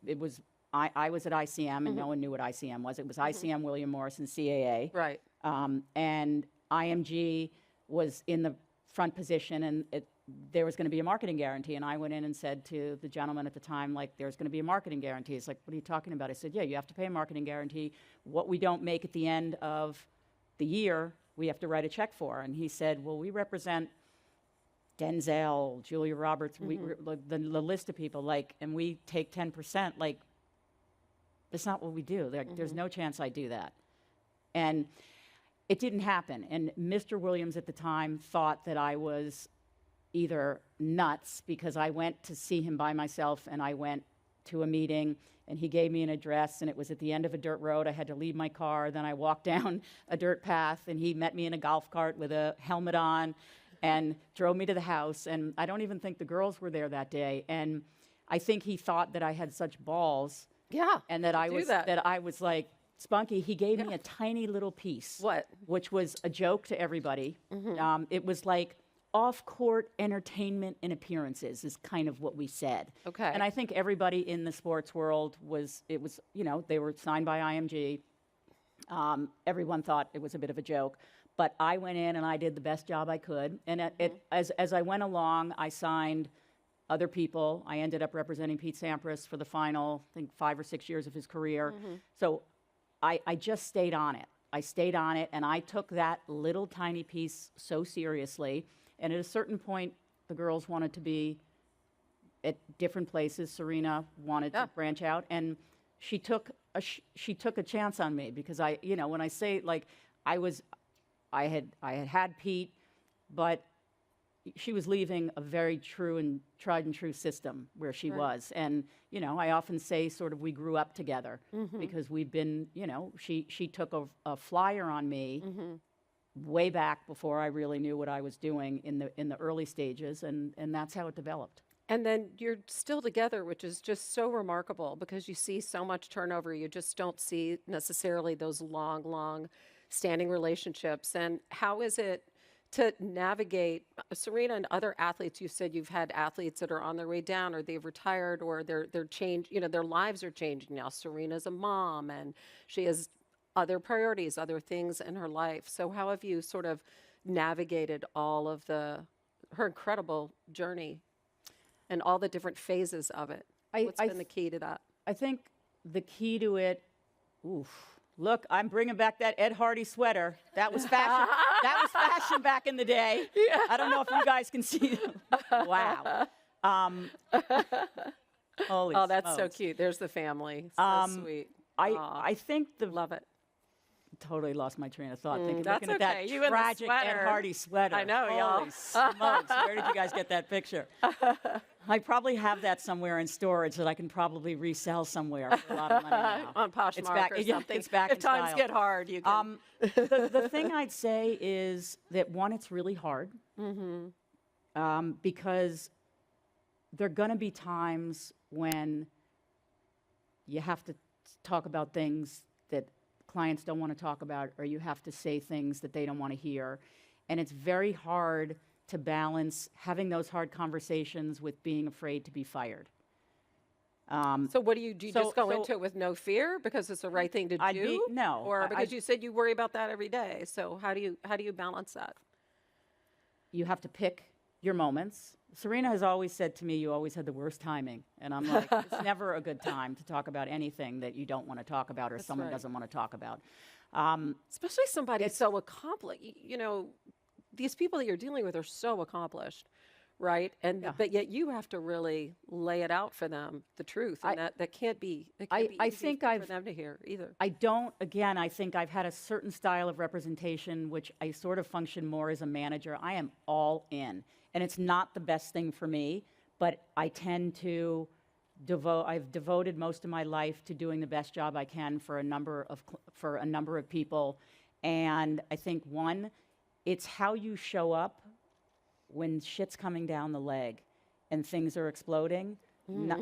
at ICM, and no one knew what ICM was. It was ICM, William Morris, and CAA. Right. And IMG was in the front position, and there was going to be a marketing guarantee. And I went in and said to the gentleman at the time, like, there's going to be a marketing guarantee. He's like, what are you talking about? I said, yeah, you have to pay a marketing guarantee. What we don't make at the end of the year, we have to write a check for. And he said, well, we represent Denzel, Julia Roberts, the list of people, like, and we take 10%, like, that's not what we do. There's no chance I do that. And it didn't happen. And Mr. Williams at the time thought that I was either nuts, because I went to see him by myself, and I went to a meeting, and he gave me an address, and it was at the end of a dirt road. I had to leave my car. Then I walked down a dirt path, and he met me in a golf cart with a helmet on and drove me to the house. And I don't even think the girls were there that day. And I think he thought that I had such balls. Yeah. And that I was like spunky. He gave me a tiny little piece. What? Which was a joke to everybody. It was like off-court entertainment and appearances is kind of what we said. Okay. And I think everybody in the sports world they were signed by IMG. Everyone thought it was a bit of a joke. But I went in and I did the best job I could. And as I went along, I signed other people. I ended up representing Pete Sampras for the final, I think, 5 or 6 years of his career. So I just stayed on it. I stayed on it, and I took that little tiny piece so seriously. And at a certain point, the girls wanted to be at different places. Serena wanted to branch out, and she took a chance on me, because when I say, like, I had Pete, but she was leaving a very true and tried and true system where she was. And, I often say sort of we grew up together, because we've been, she took a flyer on me way back before I really knew what I was doing in the early stages, and that's how it developed. And then you're still together, which is just so remarkable, because you see so much turnover. You just don't see necessarily those long standing relationships. And how is it to navigate Serena and other athletes? You said you've had athletes that are on their way down, or they've retired, or they're changed, their lives are changing now. Serena's a mom, and she has other priorities, other things in her life. So how have you sort of navigated all of her incredible journey and all the different phases of it? What's been the key to that? I think the key to it, look, I'm bringing back that Ed Hardy sweater. That was fashion. That was fashion back in the day. Yeah. I don't know if you guys can see them. Wow. Holy that's smokes. so cute. There's the family. So sweet. I think love it. Totally lost my train of thought. Looking that's at that okay. You in the tragic Ed sweater. Hardy sweater. I know, Holy y'all. smokes. Where did you guys get that picture? I probably have that somewhere in storage that I can probably resell somewhere for a lot of money now. On Poshmark or something. It's back if in times style. get hard, you can. The thing I'd say is that, one, it's really hard, because there are going to be times when you have to talk about things that clients don't want to talk about, or you have to say things that they don't want to hear. And it's very hard to balance having those hard conversations with being afraid to be fired. So what do you just go into it with no fear because it's the right thing to do? No. Or because you said you worry about that every day. So how do you balance that? You have to pick your moments. Serena has always said to me, you always had the worst timing. And I'm like, it's never a good time to talk about anything that you don't want to talk about, or someone doesn't want to talk about. Especially somebody so accomplished. These people that you're dealing with are so accomplished, right? And but yet you have to really lay it out for them, the truth, and that can't be. I think for them to hear either. I think I've had a certain style of representation, which I sort of function more as a manager. I am all in, and it's not the best thing for me, but I tend to I've devoted most of my life to doing the best job I can for a number of people, and I think it's how you show up when shit's coming down the leg and things are exploding. Listen,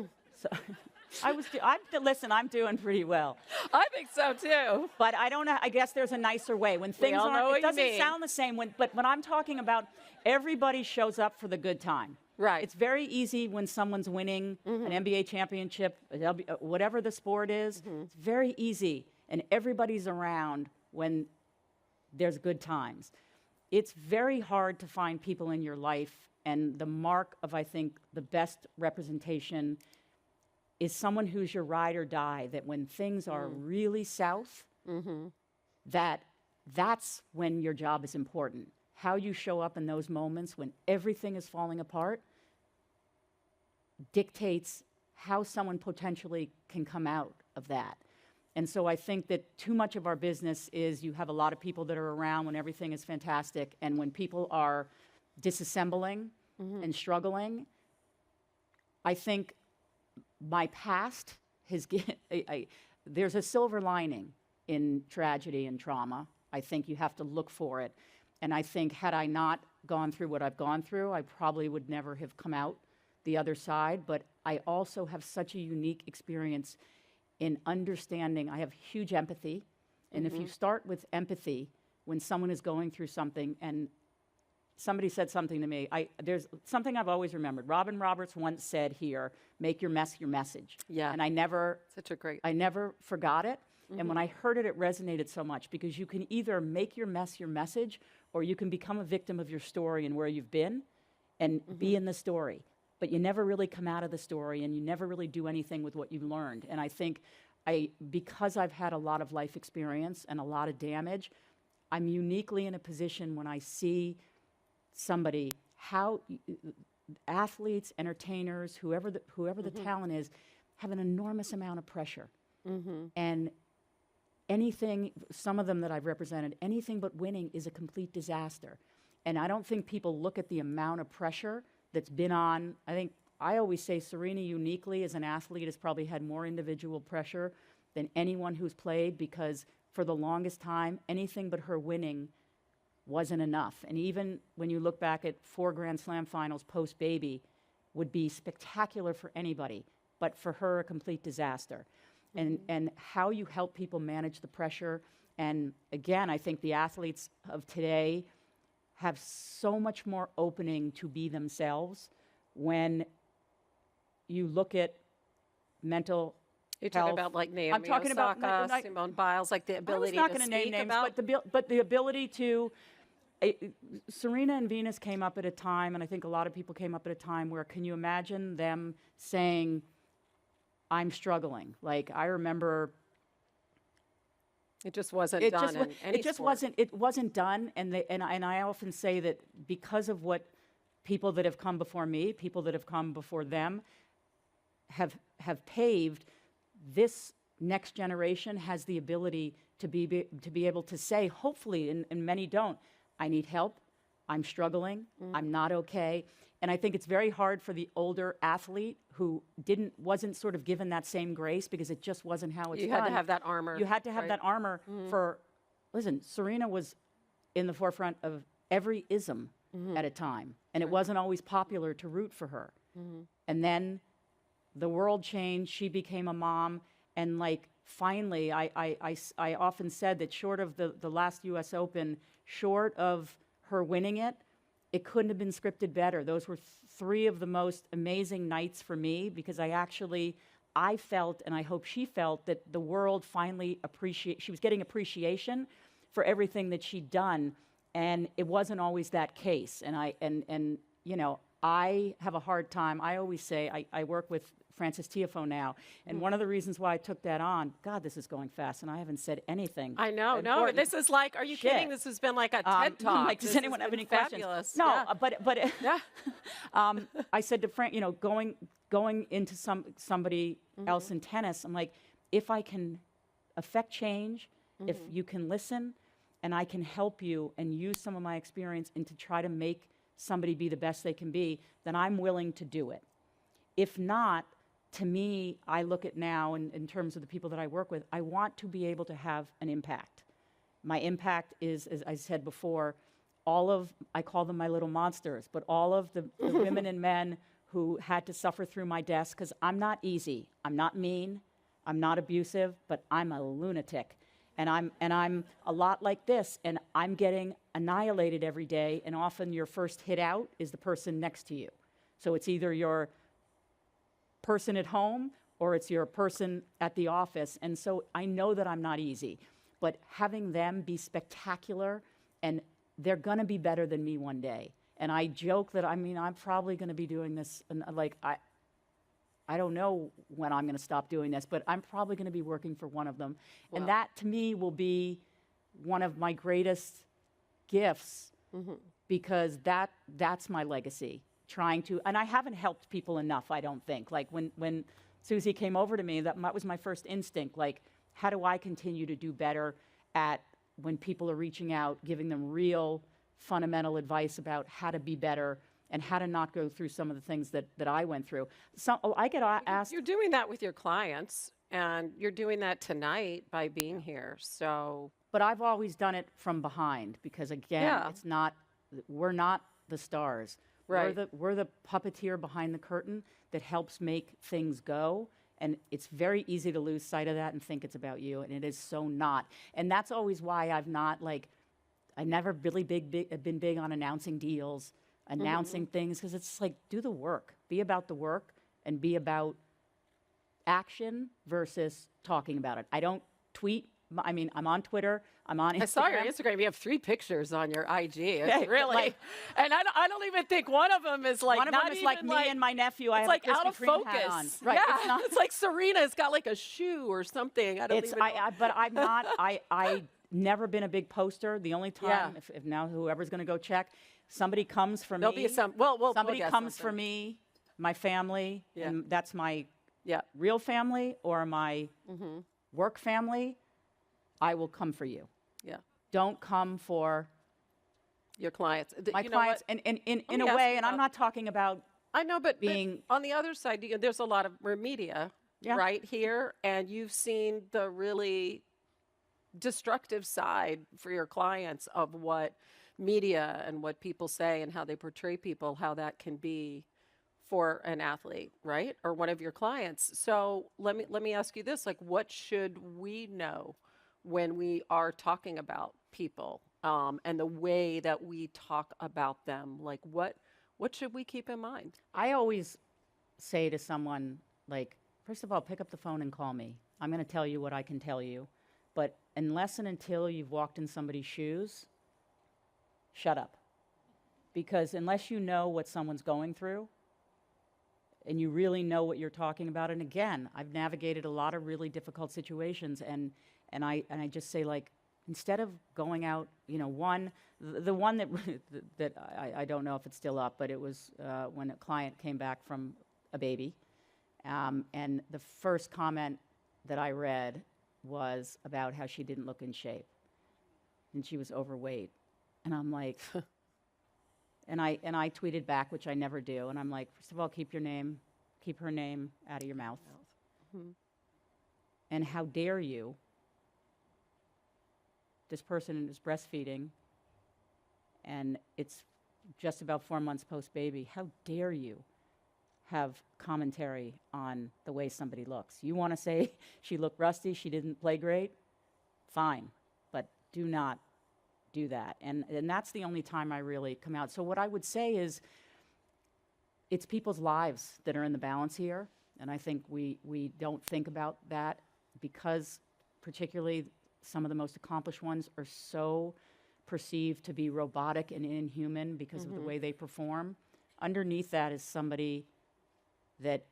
I'm doing pretty well. I think so too. But I don't know, I guess there's a nicer way. When things aren't, it doesn't sound the same, but when I'm talking about everybody shows up for the good time. Right. It's very easy when someone's winning an NBA championship, whatever the sport is. It's very easy, and everybody's around when there's good times. It's very hard to find people in your life, and the mark of, I think, the best representation is someone who's your ride or die, that when things are really south, that's when your job is important. How you show up in those moments when everything is falling apart dictates how someone potentially can come out of that. And so I think that too much of our business is you have a lot of people that are around when everything is fantastic, and when people are disassembling and struggling, I think my past has there's a silver lining in tragedy and trauma. I think you have to look for it. And I think had I not gone through what I've gone through, I probably would never have come out the other side. But I also have such a unique experience in understanding. I have huge empathy. And if you start with empathy when someone is going through something, and somebody said something to me, there's something I've always remembered. Robin Roberts once said here, make your mess your message. Yeah. And I never forgot it. And when I heard it, it resonated so much, because you can either make your mess your message, or you can become a victim of your story and where you've been and be in the story. But you never really come out of the story, and you never really do anything with what you've learned. And I think because I've had a lot of life experience and a lot of damage, I'm uniquely in a position when I see somebody, how athletes, entertainers, whoever the talent is, have an enormous amount of pressure. And anything, some of them that I've represented, anything but winning is a complete disaster. And I don't think people look at the amount of pressure that's been on. I always say Serena uniquely as an athlete has probably had more individual pressure than anyone who's played, because for the longest time, anything but her winning wasn't enough. And even when you look back at 4 Grand Slam finals post-baby, would be spectacular for anybody, but for her, a complete disaster. And how you help people manage the pressure. And again, I think the athletes of today have so much more opening to be themselves when you look at mental You're health. talking about like Naomi I'm talking Osaka, about Simone Biles, like the ability I was not to going to name speak names, about. but the ability to. Serena and Venus came up at a time, and I think a lot of people came up at a time where, can you imagine them saying, I'm struggling? Like, I remember it just wasn't done in any sport. It wasn't done, and I often say that because of what people that have come before me, people that have come before them, have paved, this next generation has the ability to be able to say, hopefully, and many don't, I need help, I'm struggling, I'm not okay. And I think it's very hard for the older athlete who wasn't sort of given that same grace, because it just wasn't how it's done. You had to have that armor. You had to have right? that armor listen, Serena was in the forefront of every ism at a time, and it wasn't always popular to root for her. And then the world changed, she became a mom, and like finally, I often said that short of the last US Open, short of her winning it, it couldn't have been scripted better. Those were 3 of the most amazing nights for me, because I felt, and I hope she felt, that the world finally she was getting appreciation for everything that she'd done, and it wasn't always that case. And you know, I have a hard time. I always say, I work with Frances Tiafoe now, and one of the reasons why I took that on, God, this is going fast, and I haven't said anything. I know, no, this is like, are you kidding? This has been like a TED Talk. Like, does anyone have any questions? No, yeah. but yeah. I said to Frank, you know, going into somebody else in tennis, I'm like, if I can affect change, if you can listen, and I can help you and use some of my experience and to try to make somebody be the best they can be, then I'm willing to do it. If not, to me, I look at now in terms of the people that I work with, I want to be able to have an impact. My impact is, as I said before, I call them my little monsters, but all of the women and men who had to suffer through my desk, because I'm not easy, I'm not mean, I'm not abusive, but I'm a lunatic. And I'm a lot like this, and I'm getting annihilated every day, and often your first hit out is the person next to you. So it's either your person at home or it's your person at the office. And so I know that I'm not easy. but having them be spectacular, and they're going to be better than me one day. And I joke that, I mean, I'm probably going to be doing this, and like, I don't know when I'm going to stop doing this, but I'm probably going to be working for one of them. Wow. And that, to me, will be one of my greatest gifts, because that's my legacy, trying to, and I haven't helped people enough, I don't think. Like, when Susie came over to me, that was my first instinct, like, how do I continue to do better at when people are reaching out, giving them real fundamental advice about how to be better and how to not go through some of the things that I went through. I get asked. You're doing that with your clients, and you're doing that tonight by being here. So, But I've always done it from behind, because again, it's not, we're not the stars. Right. We're the puppeteer behind the curtain that helps make things go. And it's very easy to lose sight of that and think it's about you, and it is so not. And that's always why I've not, like, I never really been big on announcing deals, announcing things, because it's like, do the work. Be about the work and be about action versus talking about it. I don't tweet. I mean, I'm on Twitter. I'm on Instagram. I saw your Instagram. You have 3 pictures on your IG. It's Yeah, really, like- and I don't even think one of them is like, One of not them is even like me and my nephew. I It's have like a Krispy out of Kreme hat on. focus. Right. Yeah, It's not. it's like Serena's got like a shoe or something. I don't It's even know. but I'm not. I never been a big poster. The only time, Yeah. if now whoever's going to go check, somebody comes for There'll me. be some. Well, somebody we'll get comes for something. me, my family, Yeah. and that's my Yeah. real family or my work family. I will come for you. Yeah. Don't come for Your clients. my You know clients. what? And in me a ask way, you and I'm about- not talking about I know, but being- on the other side, there's a lot of media right here, and you've seen the really destructive side for your clients of what media and what people say and how they portray people, how that can be for an athlete, right? Or one of your clients. So let me ask you this, like, what should we know when we are talking about people, and the way that we talk about them? Like, what should we keep in mind? I always say to someone, like, first of all, pick up the phone and call me. I'm going to tell you what I can tell you. But unless and until you've walked in somebody's shoes, shut up. Because unless you know what someone's going through and you really know what you're talking about, and again, I've navigated a lot of really difficult situations, and I just say, like, instead of going out, you know, the one that I don't know if it's still up, but it was when a client came back from a baby, and the first comment that I read was about how she didn't look in shape, and she was overweight, and I'm like, and I tweeted back, which I never do, and I'm like, first of all, keep her name out of your mouth, and how dare you? This person is breastfeeding, and it's just about 4 months post-baby. How dare you have commentary on the way somebody looks? You want to say she looked rusty, she didn't play great? Fine, but do not do that. And that's the only time I really come out. So what I would say is, it's people's lives that are in the balance here, and I think we don't think about that, because particularly some of the most accomplished ones are so perceived to be robotic and inhuman because of the way they perform. Underneath that is somebody that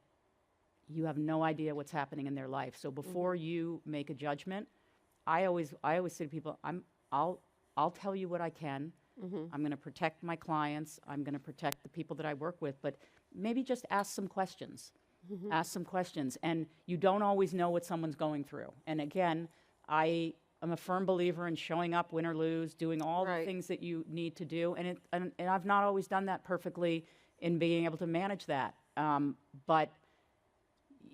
you have no idea what's happening in their life. So before you make a judgment, I always say to people, I'll tell you what I can. I'm going to protect my clients. I'm going to protect the people that I work with, but maybe just ask some questions. Ask some questions. And you don't always know what someone's going through. And again, I am a firm believer in showing up, win or lose, doing all the things that you need to do. And I've not always done that perfectly in being able to manage that. But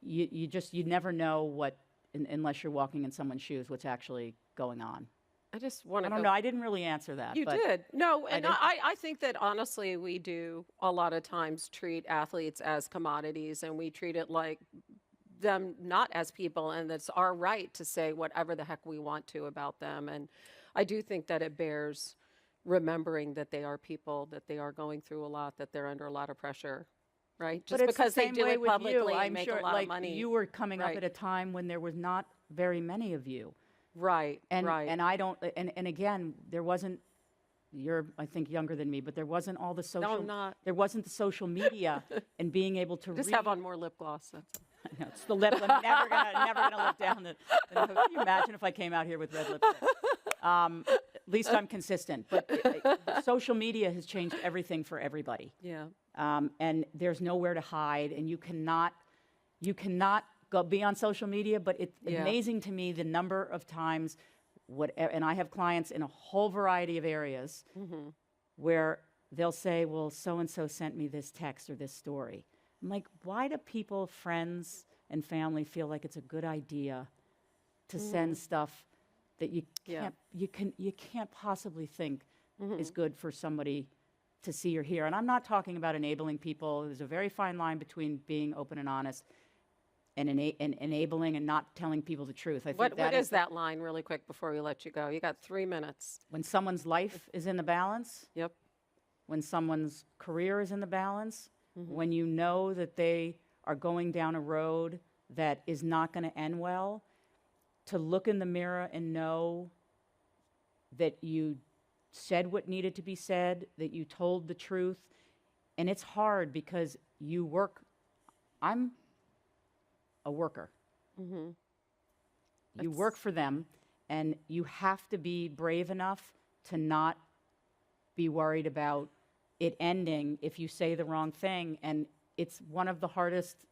you never know what, unless you're walking in someone's shoes, what's actually going on. I just want to. I don't know. I didn't really answer that. You but did. No, and did. I think that honestly we do a lot of times treat athletes as commodities, and we treat it like them not as people, and it's our right to say whatever the heck we want to about them. And I do think that it bears remembering that they are people, that they are going through a lot, that they're under a lot of pressure, right? Just but it's because the they same do way it with publicly you. and I'm make sure, a lot like, of money. you were coming up Right. at a time when there was not very many of you. Right, And right. and I don't and again, there wasn't. You're, I think, younger than me, but there wasn't all the social. No, I'm not. There wasn't the social media and being able to Just read. have on more lip gloss. That's I know, it's the lip. I'm never gonna look down the. Can you imagine if I came out here with red lipstick? At least I'm consistent. But social media has changed everything for everybody. yeah. And there's nowhere to hide, and you cannot go be on social media. But it's Yeah. amazing to me the number of times, and I have clients in a whole variety of areas where they'll say, "Well, so and so sent me this text or this story." I'm like, why do people, friends and family, feel like it's a good idea to send stuff that you can't possibly think is good for somebody to see or hear? And I'm not talking about enabling people. There's a very fine line between being open and honest and enabling and not telling people the truth. I think What is that line, really quick, before we let you go? You got 3 minutes. when someone's life is in the balance, Yep. when someone's career is in the balance, when you know that they are going down a road that is not going to end well, to look in the mirror and know that you said what needed to be said, that you told the truth. And it's hard because you work. I'm a worker. You work for them, and you have to be brave enough to not be worried about it ending if you say the wrong thing. And it's one of the hardest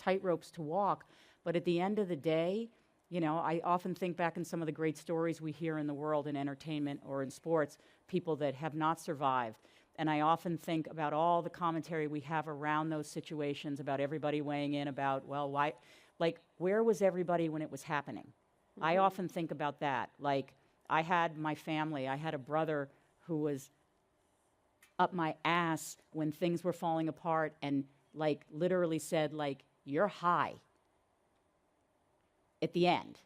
tightropes to walk. But at the end of the day, you know, I often think back in some of the great stories we hear in the world in entertainment or in sports, people that have not survived. And I often think about all the commentary we have around those situations, about everybody weighing in about, well, why, like, where was everybody when it was happening? I often think about that. Like, I had my family, I had a brother who was up my ass when things were falling apart and, like, literally said, like, you're high at the end.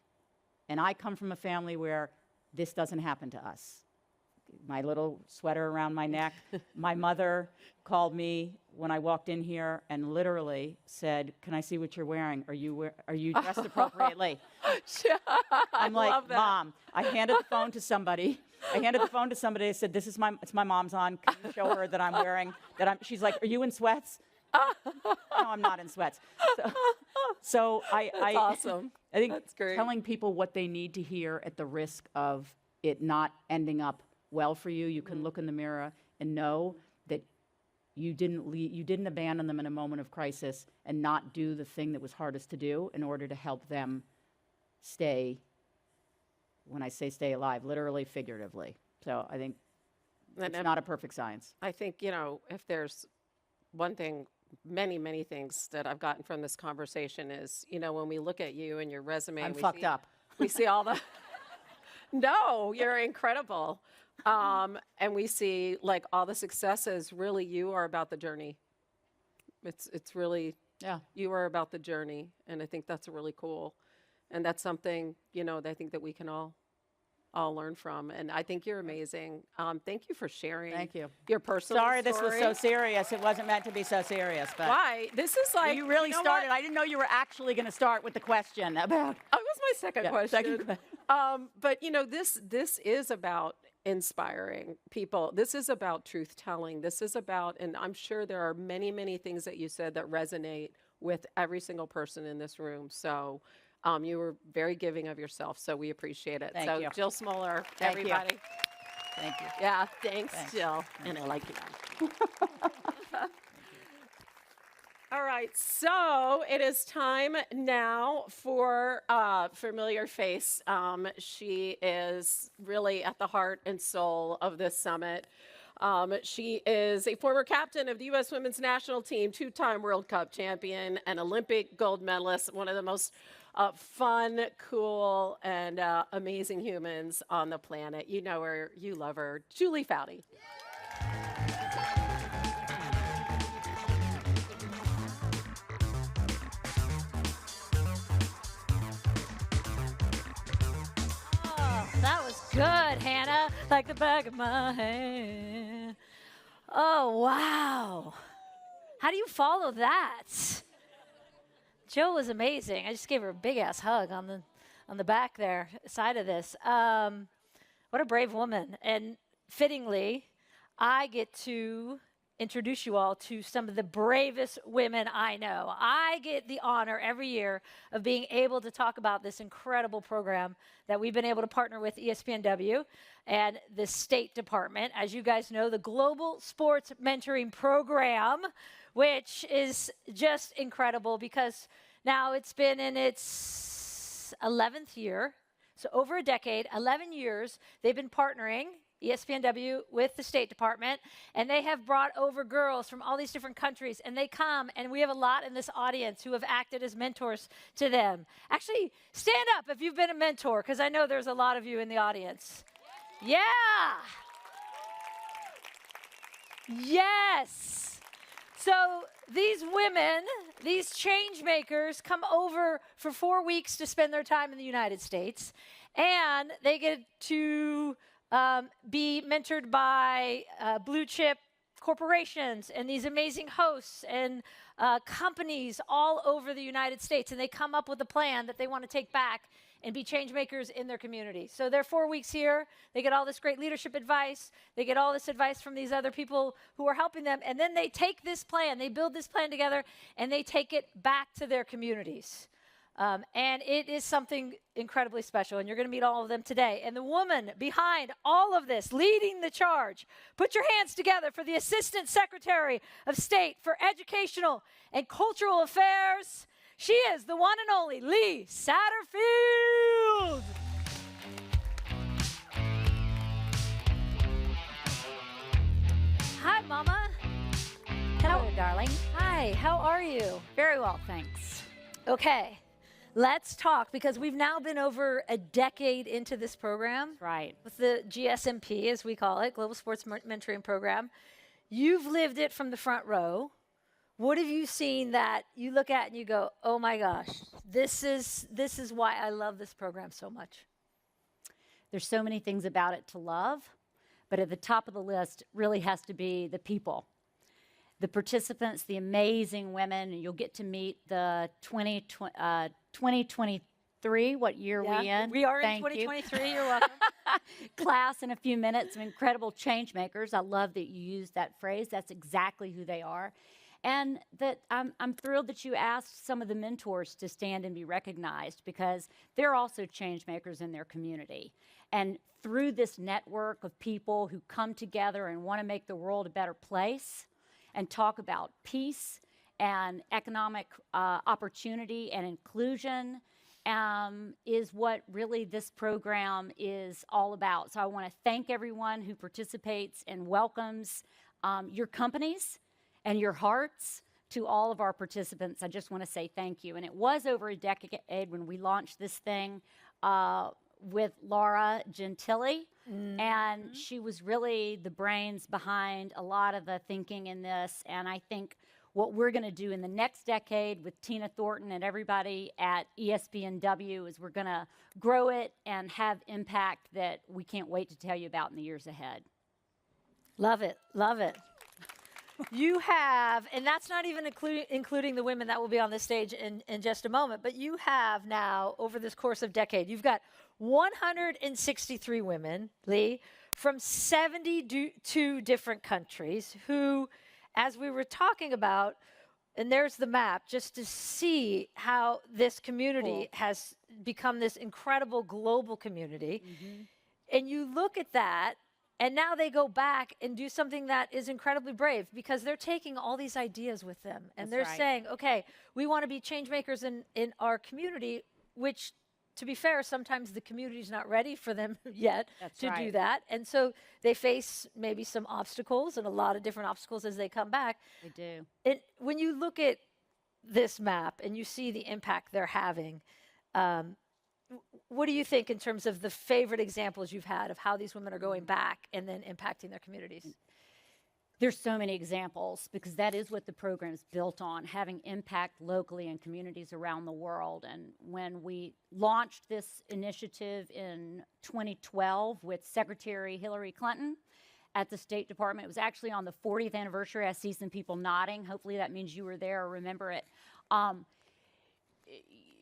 And I come from a family where this doesn't happen to us. My little sweater around my neck. My mother called me when I walked in here and literally said, "Can I see what you're wearing? Are you dressed appropriately?" I'm like, love that. "Mom," I handed the phone to somebody. I said, "It's my mom's on. Can you show her that I'm wearing that?" She's like, "Are you in sweats?" No, I'm not in sweats. So That's awesome. I think That's great. telling people what they need to hear at the risk of it not ending up well for you, you can look in the mirror and know that you didn't abandon them in a moment of crisis and not do the thing that was hardest to do in order to help them stay, when I say stay alive, literally, figuratively. So I think it's not a perfect science. I think, you know, if there's one thing, many things that I've gotten from this conversation is, you know, when we look at you and your resume, I'm fucked up. We see all the, no, you're incredible. And we see like all the successes. Really, you are about the journey. It's really, you are about the journey. And I think that's really cool. And that's something, you know, that I think that we can all learn from. And I think you're amazing. Thank you for sharing. Thank you. Your personal Sorry this was story. so serious. It wasn't meant to be so serious. But Why? This is like, you really know started. what? I didn't know you were actually going to start with the question about. Oh, it was my second question. second que- But you know, this is about inspiring people. This is about truth telling. This is about, and I'm sure there are many things that you said that resonate with every single person in this room. So you were very giving of yourself. So we appreciate it. Thank so you. Jill Smoller, Thank you. everybody. Thank you. Yeah, thanks, Jill. And I like you. All right, so it is time now for familiar face. She is really at the heart and soul of this summit. She is a former captain of the U.S. women's national team, two-time World Cup champion, and Olympic gold medalist, one of the most fun, cool, and amazing humans on the planet. You know her, you love her, Julie Foudy. That was good, Hannah. Like the back of my hand. Oh, wow. How do you follow that? Jill was amazing. I just gave her a big ass hug on on the back there, side of this. What a brave woman. And fittingly, I get to introduce you all to some of the bravest women I know. I get the honor every year of being able to talk about this incredible program that we've been able to partner with ESPNW and the State Department. As you guys know, the Global Sports Mentoring Program, which is just incredible because now it's been in its 11th year. So over a decade, 11 years, they've been partnering ESPNW with the State Department, and they have brought over girls from all these different countries, and they come, and we have a lot in this audience who have acted as mentors to them. Actually, stand up if you've been a mentor, because I know there's a lot of you in the audience. Yeah! Yes! So these women, these change makers, come over for 4 weeks to spend their time in the United States, and they get to be mentored by blue chip corporations and these amazing hosts and companies all over the United States. And they come up with a plan that they want to take back and be change makers in their community. So they're 4 weeks here. They get all this great leadership advice. They get all this advice from these other people who are helping them. And then they take this plan, they build this plan together, and they take it back to their communities. And it is something incredibly special, and you're going to meet all of them today. And the woman behind all of this, leading the charge, put your hands together for the Assistant Secretary of State for Educational and Cultural Affairs. She is the one and only Lee Satterfield. Hi, Mama. Hello, darling. Hi, how are you? Very well, thanks. Okay. Let's talk, because we've now been over a decade into this program. That's right. With the GSMP, as we call it, Global Sports Mentoring Program. You've lived it from the front row. What have you seen that you look at and you go, oh my gosh, this is why I love this program so much? There's so many things about it to love, but at the top of the list really has to be the people. The participants, the amazing women, and you'll get to meet the 2023, what year are we in? We are Thank in 2023, you're welcome. Class in a few minutes of incredible change makers. I love that you used that phrase. That's exactly who they are. And that I'm thrilled that you asked some of the mentors to stand and be recognized, because they're also change makers in their community. And through this network of people who come together and want to make the world a better place and talk about peace and economic opportunity and inclusion is what really this program is all about. So I want to thank everyone who participates and welcomes your companies and your hearts to all of our participants. I just want to say thank you. And it was over a decade when we launched this thing with Laura Gentile. Mm-hmm. And she was really the brains behind a lot of the thinking in this. And I think what we're going to do in the next decade with Tina Thornton and everybody at ESPNW is we're going to grow it and have impact that we can't wait to tell you about in the years ahead. Love it. Love it. You have, and that's not even including the women that will be on this stage in just a moment, but you have now, over this course of decade, you've got 163 women, Lee, from 72 different countries who, as we were talking about, and there's the map, just to see how this community has become this incredible global community. Mm-hmm. And you look at that, and now they go back and do something that is incredibly brave, because they're taking all these ideas with them. And they're saying, okay, we want to be change makers in our community, which, to be fair, sometimes the community's not ready for them yet to do that. And so they face maybe some obstacles, and a lot of different obstacles as they come back. They do. And when you look at this map and you see the impact they're having, what do you think in terms of the favorite examples you've had of how these women are going back and then impacting their communities? There's so many examples, because that is what the program is built on, having impact locally in communities around the world. And when we launched this initiative in 2012 with Secretary Hillary Clinton at the State Department, it was actually on the 40th anniversary. I see some people nodding. Hopefully that means you were there or remember it.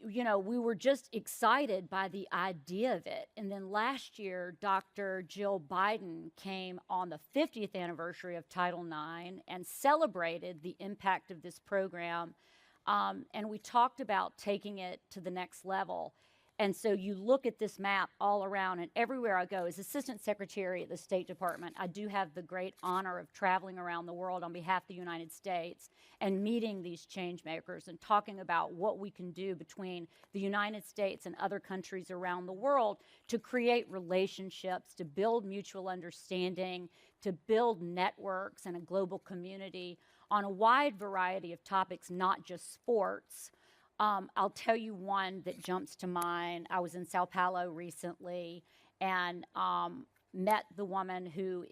you know, we were just excited by the idea of it. And then last year, Dr. Jill Biden came on the 50th anniversary of Title IX and celebrated the impact of this program. And we talked about taking it to the next level. And so you look at this map all around, and everywhere I go, as Assistant Secretary at the State Department, I do have the great honor of traveling around the world on behalf of the United States and meeting these change makers and talking about what we can do between the United States and other countries around the world to create relationships, to build mutual understanding, to build networks and a global community on a wide variety of topics, not just sports. I'll tell you one that jumps to mind. I was in Sao Paulo recently and met the woman who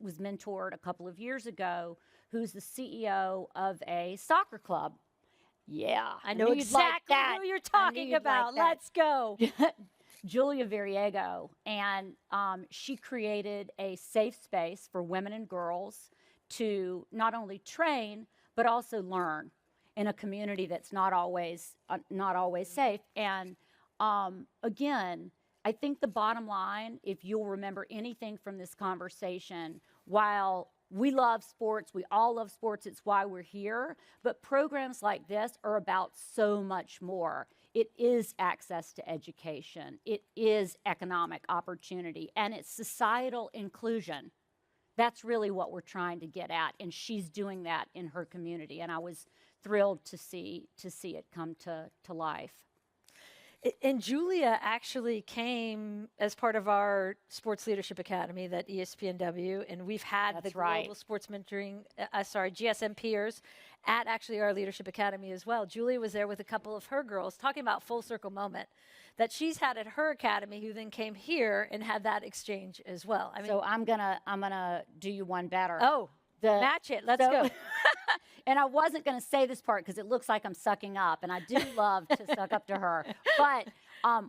was mentored a couple of years ago, who's the CEO of a soccer club. Yeah, I know exactly who you're talking about. Let's go. Julia Variego, and she created a safe space for women and girls to not only train, but also learn in a community that's not always safe. And again, I think the bottom line, if you'll remember anything from this conversation, while we love sports, we all love sports, it's why we're here, but programs like this are about so much more. It is access to education, it is economic opportunity, and it's societal inclusion. That's really what we're trying to get at, and she's doing that in her community, and I was thrilled to see it come to life. And Julia actually came as part of our Sports Leadership Academy, that ESPNW, and we've had the Global Sports Mentoring, GSMPers at actually our Leadership Academy as well. Julia was there with a couple of her girls talking about full circle moment that she's had at her academy, who then came here and had that exchange as well. I mean, so I'm gonna do you one better. Oh, match it. Let's go. And I wasn't going to say this part because it looks like I'm sucking up, and I do love to suck up to her. But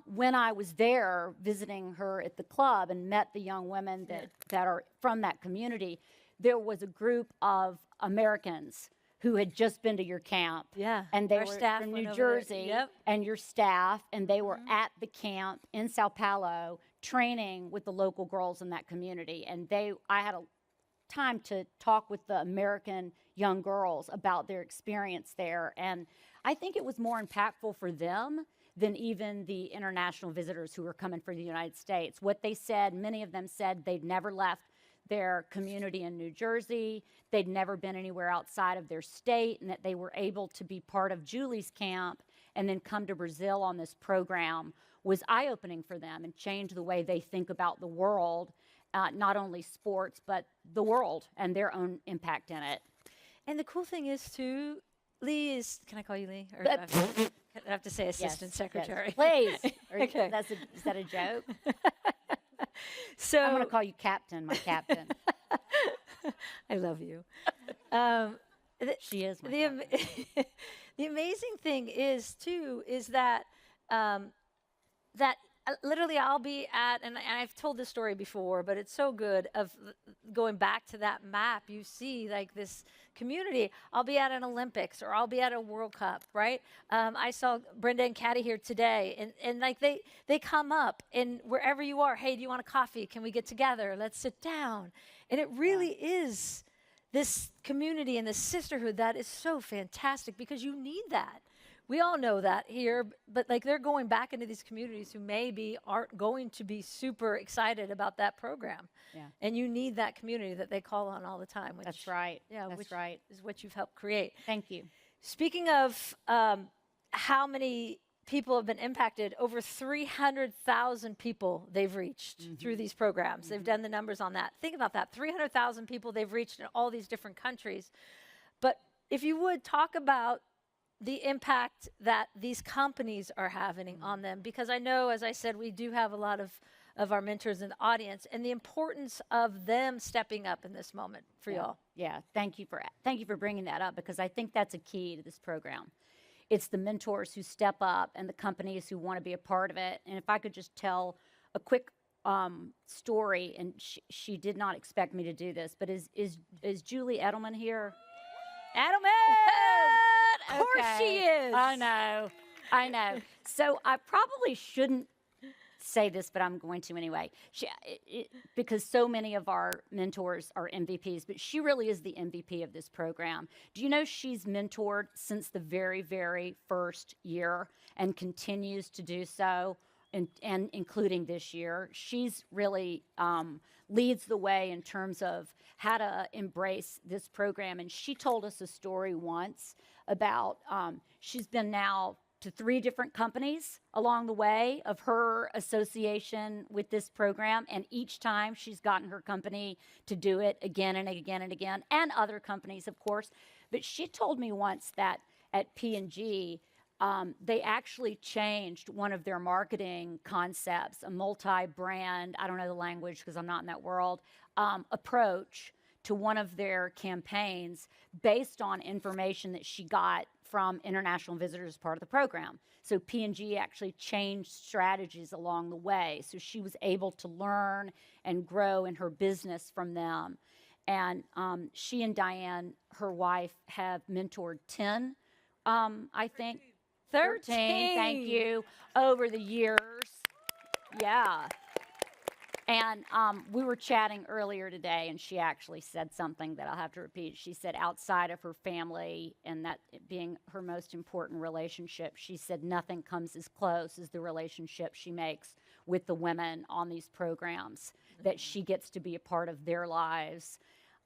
when I was there visiting her at the club and met the young women that are from that community, there was a group of Americans who had just been to your camp. Yeah. And they were from New Jersey, and your staff, and they were at the camp in Sao Paulo training with the local girls in that community. And I had a time to talk with the American young girls about their experience there. And I think it was more impactful for them than even the international visitors who were coming from the United States. What they said, many of them said they'd never left their community in New Jersey, they'd never been anywhere outside of their state, and that they were able to be part of Julie's camp and then come to Brazil on this program was eye-opening for them and changed the way they think about the world. Not only sports, but the world and their own impact in it. And the cool thing is, too, Lee is, can I call you Lee? Or I have to say Assistant Secretary. Yes, please. Okay. Is that a joke? So I'm going to call you Captain, my Captain. I love you. She is my Captain. The amazing thing is, too, is that literally I'll be at, and I've told this story before, but it's so good, of going back to that map. You see like this community. I'll be at an Olympics, or I'll be at a World Cup, right? I saw Brenda and Caddy here today, and like they come up, and wherever you are, hey, do you want a coffee? Can we get together? Let's sit down. And it really is this community and this sisterhood that is so fantastic, because you need that. We all know that here, but like they're going back into these communities who maybe aren't going to be super excited about that program. Yeah. And you need that community that they call on all the time. Which, that's right. Yeah, that's which right. is what you've helped create. Thank you. Speaking of how many people have been impacted, over 300,000 people they've reached through these programs. They've done the numbers on that. Think about that, 300,000 people they've reached in all these different countries. But if you would talk about the impact that these companies are having on them, because I know, as I said, we do have a lot of our mentors in the audience, and the importance of them stepping up in this moment for y'all. Yeah, thank you for bringing that up, because I think that's a key to this program. It's the mentors who step up and the companies who want to be a part of it. And if I could just tell a quick story, and she did not expect me to do this, but is Julie Edelman here? Edelman! Of course she is. I know. I know. So I probably shouldn't say this, but I'm going to anyway. Because so many of our mentors are MVPs, but she really is the MVP of this program. Do you know she's mentored since the very, very first year and continues to do so, and including this year? She's really leads the way in terms of how to embrace this program. And she told us a story once about she's been now to 3 different companies along the way of her association with this program. And each time she's gotten her company to do it again and again and again, and other companies, of course. But she told me once that at P&G, they actually changed one of their marketing concepts, a multi-brand, I don't know the language because I'm not in that world, approach to one of their campaigns based on information that she got from international visitors as part of the program. So P&G actually changed strategies along the way. So she was able to learn and grow in her business from them. And she and Diane, her wife, have mentored 10, I think. 13, thank you, over the years. Yeah. And we were chatting earlier today, and she actually said something that I'll have to repeat. She said outside of her family and that being her most important relationship, she said nothing comes as close as the relationship she makes with the women on these programs, that she gets to be a part of their lives,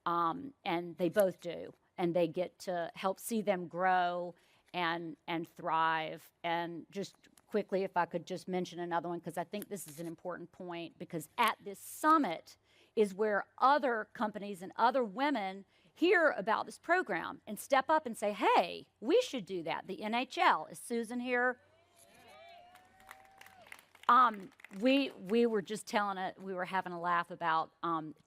and they both do. And they get to help see them grow and thrive. And just quickly, if I could just mention another one, because I think this is an important point, because at this summit is where other companies and other women hear about this program and step up and say, hey, we should do that. The NHL, is Susan here? We were just we were having a laugh about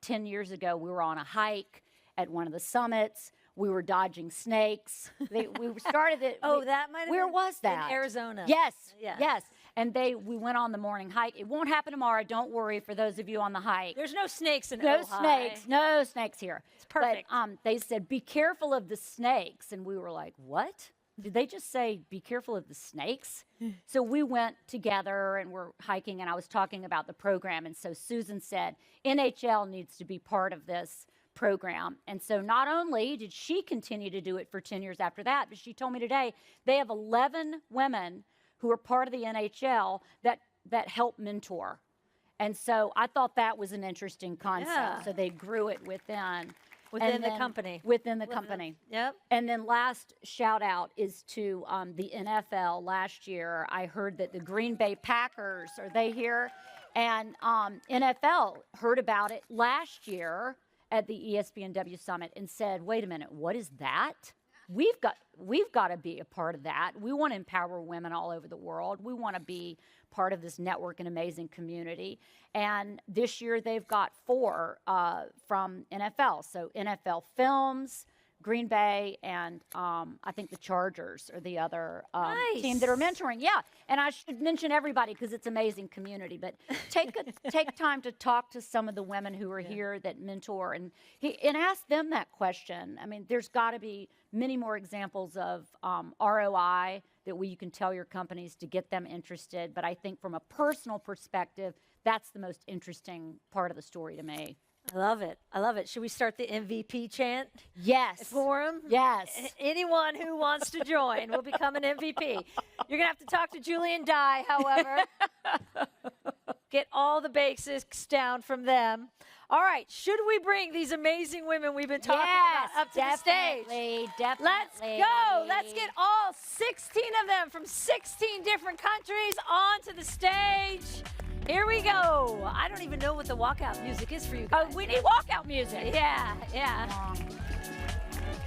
10 years ago, we were on a hike at one of the summits. We were dodging snakes. We started it. That might have Where been was that? in Arizona. Yes, Yeah. yes. And we went on the morning hike. It won't happen tomorrow. Don't worry for those of you on the hike. There's no snakes in No Ojai. no snakes here. It's perfect. But they said, be careful of the snakes. And we were like, what? Did they just say, be careful of the snakes? So we went together and we're hiking, and I was talking about the program. And so Susan said, NHL needs to be part of this program. And so not only did she continue to do it for 10 years after that, but she told me today they have 11 women who are part of the NHL that help mentor. And so I thought that was an interesting concept. Yeah. So they grew it within the company. Within the company. Yep. And then last shout out is to the NFL. Last year, I heard that the Green Bay Packers, are they here? And NFL heard about it last year at the ESPNW Summit and said, wait a minute, what is that? We've got to be a part of that. We want to empower women all over the world. We want to be part of this network and amazing community. And this year they've got 4 from NFL. So NFL Films, Green Bay, and I think the Chargers are the other team that are mentoring. Yeah, and I should mention everybody because it's amazing community. But take time to talk to some of the women who are here that mentor and ask them that question. I mean, there's got to be many more examples of ROI that you can tell your companies to get them interested. But I think from a personal perspective, that's the most interesting part of the story to me. I love it. I love it. Should we start the MVP chant? Yes. For him? Yes. Anyone who wants to join will become an MVP. You're going to have to talk to Julie and Di, however. Get all the basics down from them. All right. Should we bring these amazing women we've been talking about up to the stage? Definitely. Let's go. Let's get all 16 of them from 16 different countries onto the stage. Here we go. I don't even know what the walkout music is for you guys. Oh, we need walkout music. Yeah, yeah.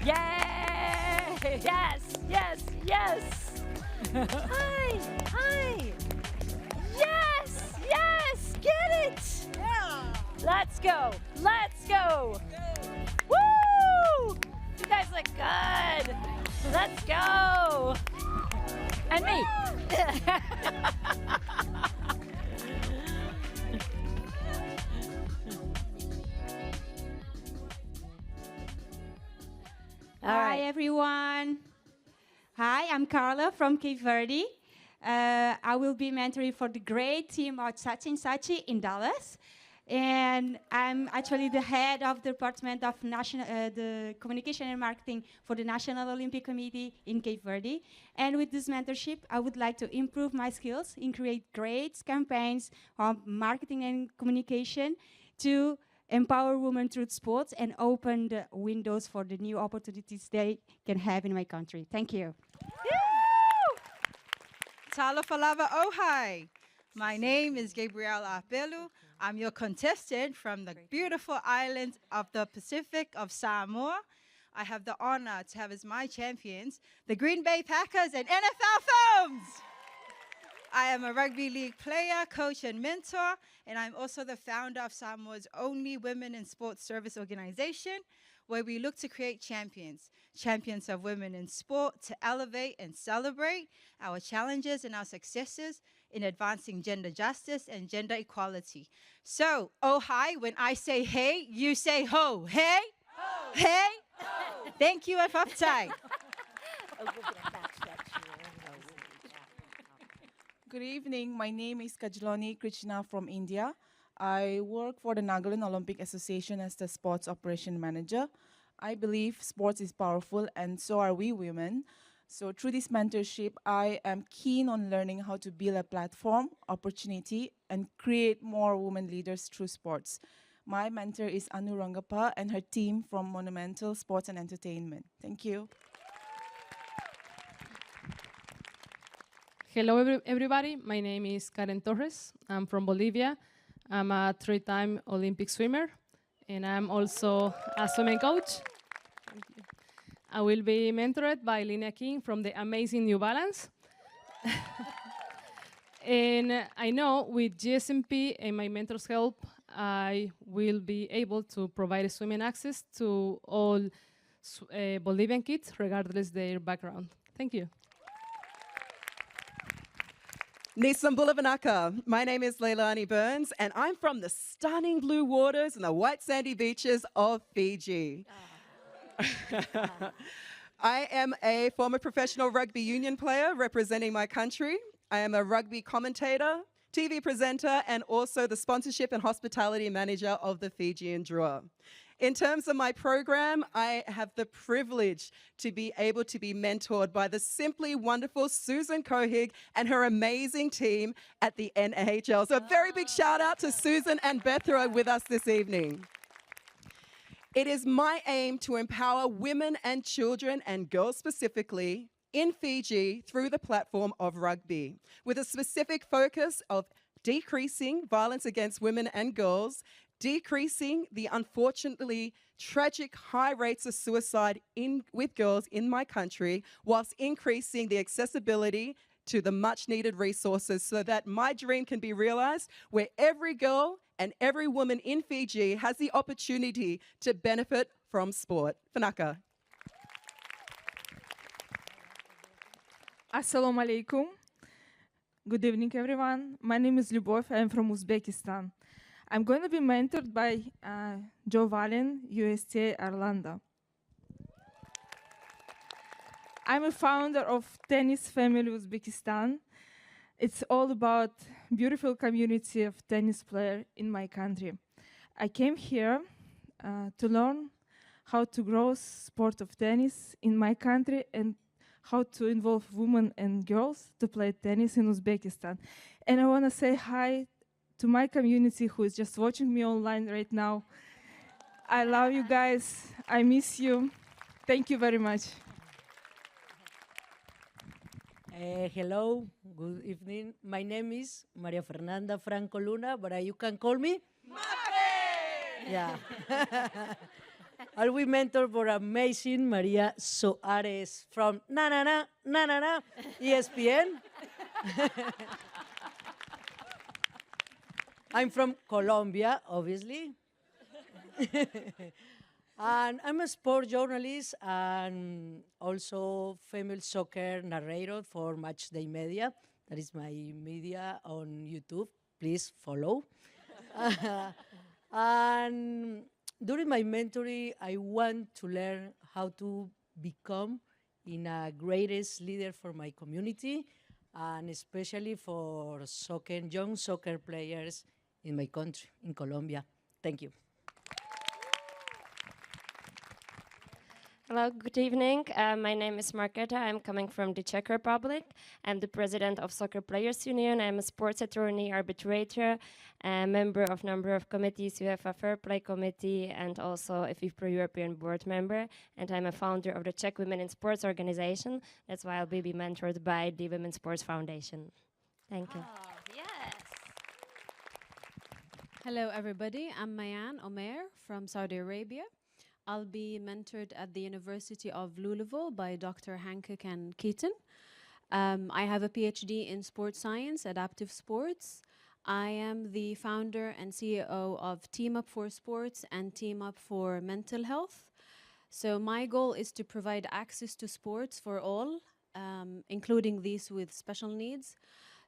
Yay! Yes, yes, yes. Hi, hi. Yes, yes, get it. Yeah. Let's go, let's go. Woo! You guys look good. Let's go. And me. Hi, everyone. Hi, I'm Carla from Cape Verde. I will be mentoring for the great team of Sachi in Dallas. And I'm actually the head of the Department of the Communication and Marketing for the National Olympic Committee in Cape Verde. And with this mentorship, I would like to improve my skills and create great campaigns of marketing and communication to empower women through sports and open the windows for the new opportunities they can have in my country. Thank you. Tala Falava Ohai. My name is Gabriela Apelu. I'm your contestant from the beautiful island of the Pacific of Samoa. I have the honor to have as my champions the Green Bay Packers and NFL Films. I am a rugby league player, coach, and mentor, and I'm also the founder of Samoa's only women in sports service organization, where we look to create champions of women in sport to elevate and celebrate our challenges and our successes in advancing gender justice and gender equality. So, oh hi, when I say hey, you say ho. Hey? Ho. Hey? Ho. Thank you and Faftai. Good evening. My name is Kajloni Krishna from India. I work for the Nagaland Olympic Association as the sports operation manager. I believe sports is powerful, and so are we women. So through this mentorship, I am keen on learning how to build a platform, opportunity, and create more women leaders through sports. My mentor is Anu Rangappa and her team from Monumental Sports and Entertainment. Thank you. Hello, everybody. My name is Karen Torres. I'm from Bolivia. I'm a 3-time Olympic swimmer, and I'm also a swimming coach. Thank you. I will be mentored by Linnea King from the amazing New Balance. And I know with GSMP and my mentor's help, I will be able to provide swimming access to all Bolivian kids, regardless their background. Thank you. Nissan Bulavanaka. My name is Leilani Burns, and I'm from the stunning blue waters and the white sandy beaches of Fiji. I am a former professional rugby union player representing my country. I am a rugby commentator, TV presenter, and also the sponsorship and hospitality manager of the Fijian Drua. In terms of my program, I have the privilege to be able to be mentored by the simply wonderful Susan Kohig and her amazing team at the NHL. So a very big shout out to Susan and Beth who are with us this evening. It is my aim to empower women and children and girls specifically in Fiji through the platform of rugby, with a specific focus of decreasing violence against women and girls, decreasing the unfortunately tragic high rates of suicide with girls in my country, whilst increasing the accessibility to the much needed resources so that my dream can be realized, where every girl and every woman in Fiji has the opportunity to benefit from sport. Fanaka. Assalamu alaikum. Good evening, everyone. My name is Lyubov. I'm from Uzbekistan. I'm going to be mentored by Joe Valen, USTA Orlando. I'm a founder of Tennis Family Uzbekistan. It's all about beautiful community of tennis players in my country. I came here to learn how to grow sport of tennis in my country and how to involve women and girls to play tennis in Uzbekistan. And I want to say hi to my community who is just watching me online right now. I love you guys. I miss you. Thank you very much. Hello, good evening. My name is Maria Fernanda Franco Luna, but you can call me Mafe! Yeah. I'll be mentor for amazing Maria Soares from ESPN. I'm from Colombia, obviously. And I'm a sport journalist and also female soccer narrator for Matchday Media. That is my media on YouTube. Please follow. And during my mentoring, I want to learn how to become a greatest leader for my community and especially for soccer, young soccer players in my country, in Colombia. Thank you. Hello, good evening. My name is Marketa. I'm coming from the Czech Republic. I'm the president of Soccer Players Union. I'm a sports attorney, arbitrator, a member of number of committees. We have a Fair Play Committee and also a FIFA European board member. And I'm a founder of the Czech Women in Sports organization. That's why I'll be mentored by the Women's Sports Foundation. Thank you. Yes. Hello, everybody. I'm Mayan Omer from Saudi Arabia. I'll be mentored at the University of Louisville by Dr. Hancock and Keaton. I have a PhD in sports science, adaptive sports. I am the founder and CEO of Team Up for Sports and Team Up for Mental Health. So my goal is to provide access to sports for all, including these with special needs.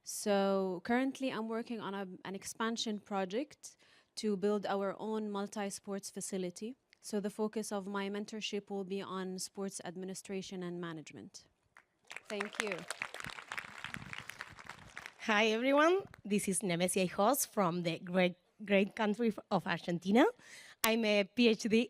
So currently I'm working on an expansion project to build our own multi-sports facility. So the focus of my mentorship will be on sports administration and management. Thank you. Hi, everyone. This is Nemesia Hijos from the great country of Argentina. I'm a PhD.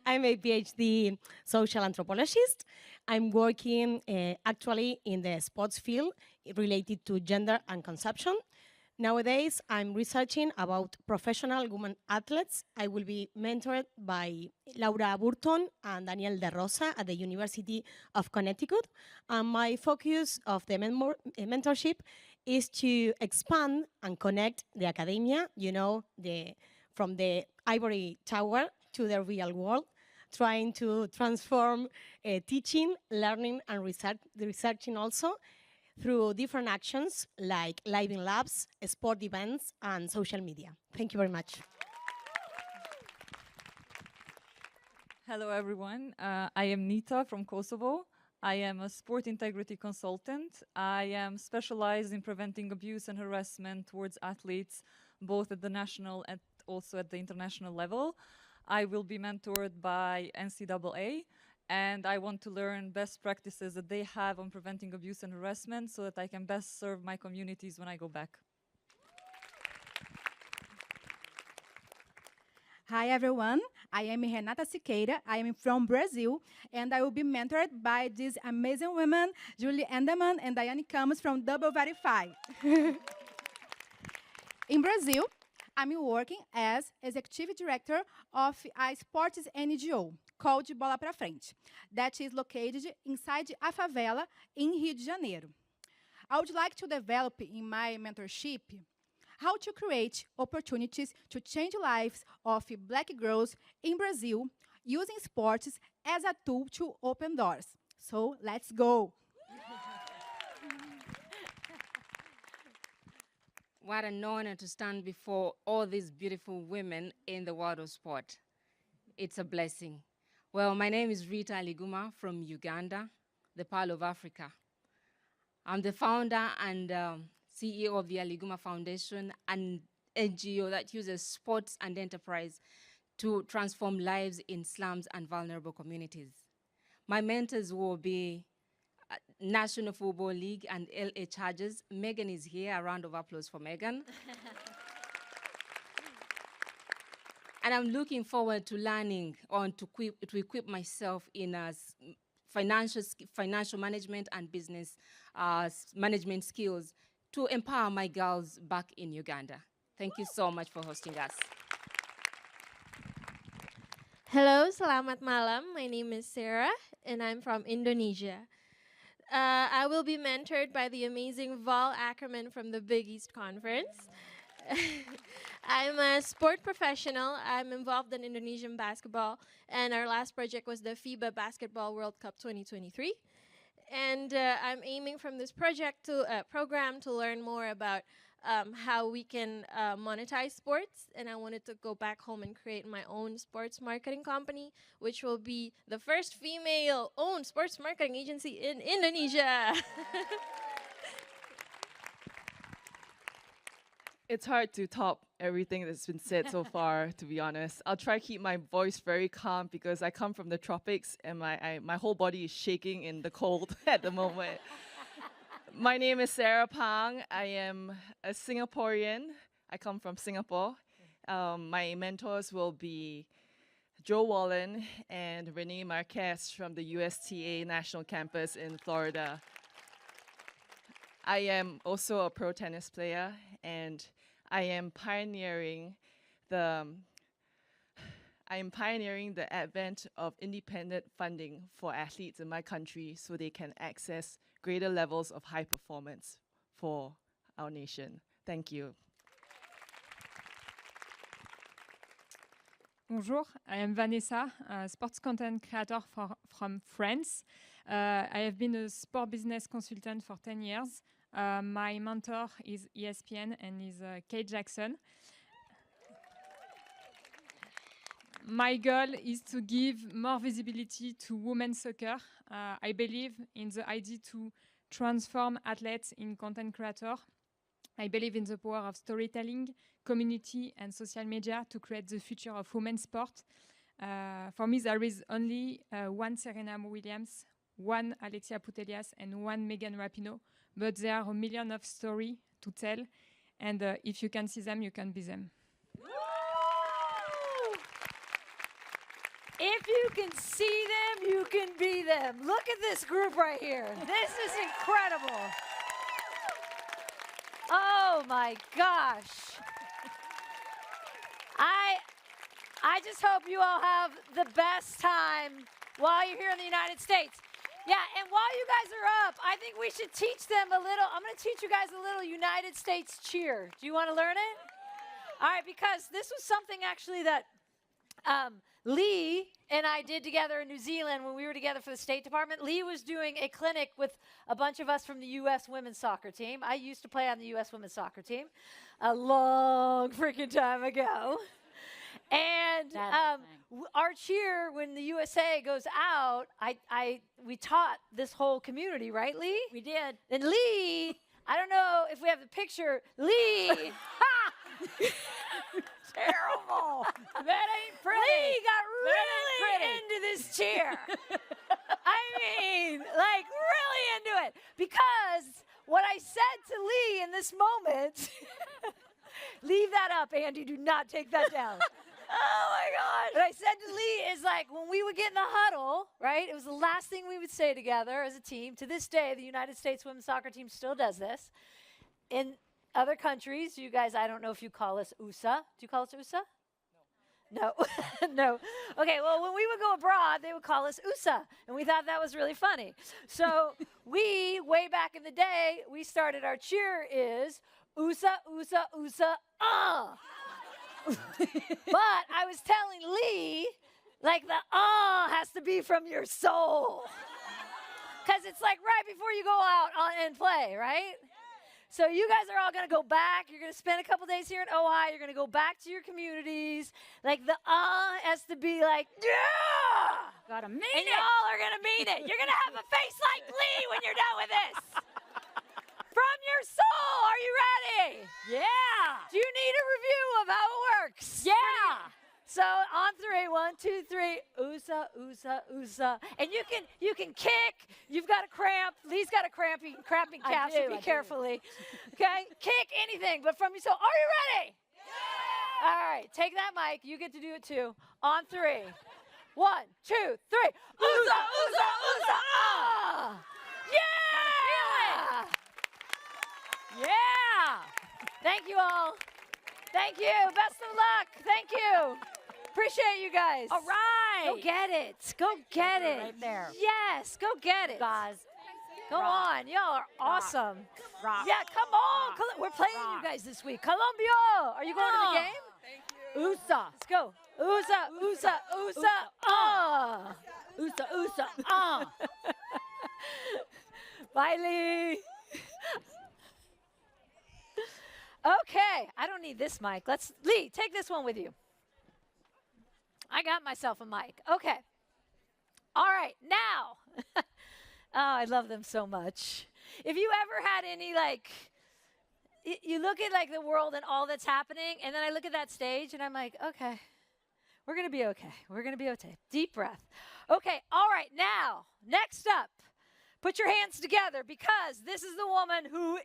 I'm a PhD social anthropologist. I'm working actually in the sports field related to gender and consumption. Nowadays, I'm researching about professional women athletes. I will be mentored by Laura Burton and Daniel De Rosa at the University of Connecticut. And my focus of the mentorship is to expand and connect the academia, you know, from the ivory tower to the real world, trying to transform teaching, learning, and researching also, through different actions like live in labs, sport events, and social media. Thank you very much. Hello, everyone. I am Nita from Kosovo. I am a sport integrity consultant. I am specialized in preventing abuse and harassment towards athletes, both at the national and also at the international level. I will be mentored by NCAA, and I want to learn best practices that they have on preventing abuse and harassment so that I can best serve my communities when I go back. Hi, everyone. I am Renata Siqueira. I am from Brazil, and I will be mentored by these amazing women, Julie Enderman and Diane Camus from Double Verify. In Brazil, I'm working as executive director of a sports NGO called Bola Pra Frente, that is located inside a favela in Rio de Janeiro. I would like to develop in my mentorship how to create opportunities to change lives of Black girls in Brazil using sports as a tool to open doors. So let's go. What an honor to stand before all these beautiful women in the world of sport. It's a blessing. Well, my name is Rita Aliguma from Uganda, the Pearl of Africa. I'm the founder and CEO of the Aliguma Foundation, an NGO that uses sports and enterprise to transform lives in slums and vulnerable communities. My mentors will be National Football League and LA Chargers. Megan is here. A round of applause for Megan. And I'm looking forward to learning on to equip myself in financial management and business management skills to empower my girls back in Uganda. Thank you so much for hosting us. Hello, selamat malam. My name is Sarah, and I'm from Indonesia. I will be mentored by the amazing Val Ackerman from the Big East Conference. I'm a sport professional. I'm involved in Indonesian basketball, and our last project was the FIBA Basketball World Cup 2023. And I'm aiming from this program to learn more about how we can monetize sports. And I wanted to go back home and create my own sports marketing company, which will be the first female-owned sports marketing agency in Indonesia. It's hard to top everything that's been said so far, to be honest. I'll try to keep my voice very calm because I come from the tropics and my whole body is shaking in the cold at the moment. My name is Sarah Pang. I am a Singaporean. I come from Singapore. My mentors will be Joe Wallen and Renee Marquez from the USTA National Campus in Florida. I am also a pro tennis player, and I am pioneering the advent of independent funding for athletes in my country so they can access greater levels of high performance for our nation. Thank you. Bonjour, I am Vanessa, a sports content creator from France. I have been a sport business consultant for 10 years. My mentor is ESPN and is Kate Jackson. My goal is to give more visibility to women's soccer. I believe in the idea to transform athletes in content creators. I believe in the power of storytelling, community, and social media to create the future of women's sport. For me, there is only one Serena Williams, one Alexia Putellas, and one Megan Rapinoe, but there are a million of stories to tell, and if you can see them, you can be them. If you can see them, you can be them. Look at this group right here. This is incredible. Oh my gosh. I just hope you all have the best time while you're here in the United States. Yeah, and while you guys are up, I think we should teach them a little. I'm going to teach you guys a little United States cheer. Do you want to learn it? All right, because this was something actually that Lee and I did together in New Zealand when we were together for the State Department. Lee was doing a clinic with a bunch of us from the U.S. women's soccer team. I used to play on the U.S. women's soccer team a long freaking time ago. And our cheer, when the USA goes out, we taught this whole community, right, Lee? We did. And Lee, I don't know if we have the picture. Lee. Terrible. That ain't pretty. Lee got really into this chair. I mean, like really into it. Because what I said to Lee in this moment, leave that up, Andy, do not take that down. Oh my God. What I said to Lee is like when we would get in the huddle, right? It was the last thing we would say together as a team. To this day, the United States women's soccer team still does this. In other countries, you guys, I don't know if you call us USA. Do you call us USA? No. No. Okay, well, when we would go abroad, they would call us USA, and we thought that was really funny. So we, way back in the day, we started our cheer is USA, USA, USA, But I was telling Lee, like the has to be from your soul. Because it's like right before you go out and play, right? So you guys are all going to go back. You're going to spend a couple days here in Ojai. You're going to go back to your communities. Like the has to be like, yeah! Gotta mean and it. y'all are going to mean it. You're going to have a face like Lee when you're done with this. From your soul, are you ready? Yeah. Do you need a review of how it works? Yeah. So on 3, 1, 2, 3, USA, USA, USA. And you can kick. You've got a cramp. Lee's got a cramping calf, so be carefully. Okay? Kick anything, but from your soul. Are you ready? Yeah. All right, take that mic. You get to do it too. On 3. 1, 2, 3. USA, USA, USA. Yeah! Yeah! Thank you all. Thank you. Best of luck. Thank you. Appreciate you guys. All right. Go get it. Go get it. Right there. Yes, go get it. Guys. Go on. Y'all are awesome. Rock. Yeah, come on. We're playing you guys this week. Colombia. Are you going to the game? Thank you. USA. Let's go. USA, USA, USA. USA, USA. Bye, Lee. Okay, I don't need this mic. Lee, take this one with you. I got myself a mic. Okay. All right, now. Oh, I love them so much. If you ever had any, like, you look at, like, the world and all that's happening, and then I look at that stage, and I'm like, okay, we're going to be okay. We're going to be okay. Deep breath. Okay, all right, now, next up, Put your hands together because this is the woman who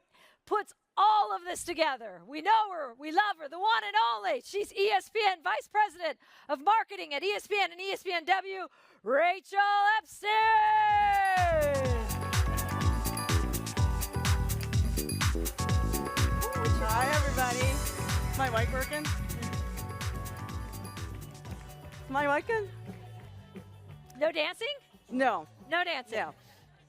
puts all of this together. We know her, we love her, the one and only. She's ESPN Vice President of Marketing at ESPN and ESPNW, Rachel Epstein. Hi, everybody. Is my mic working? Is my mic working? No dancing? No. No dancing. Yeah.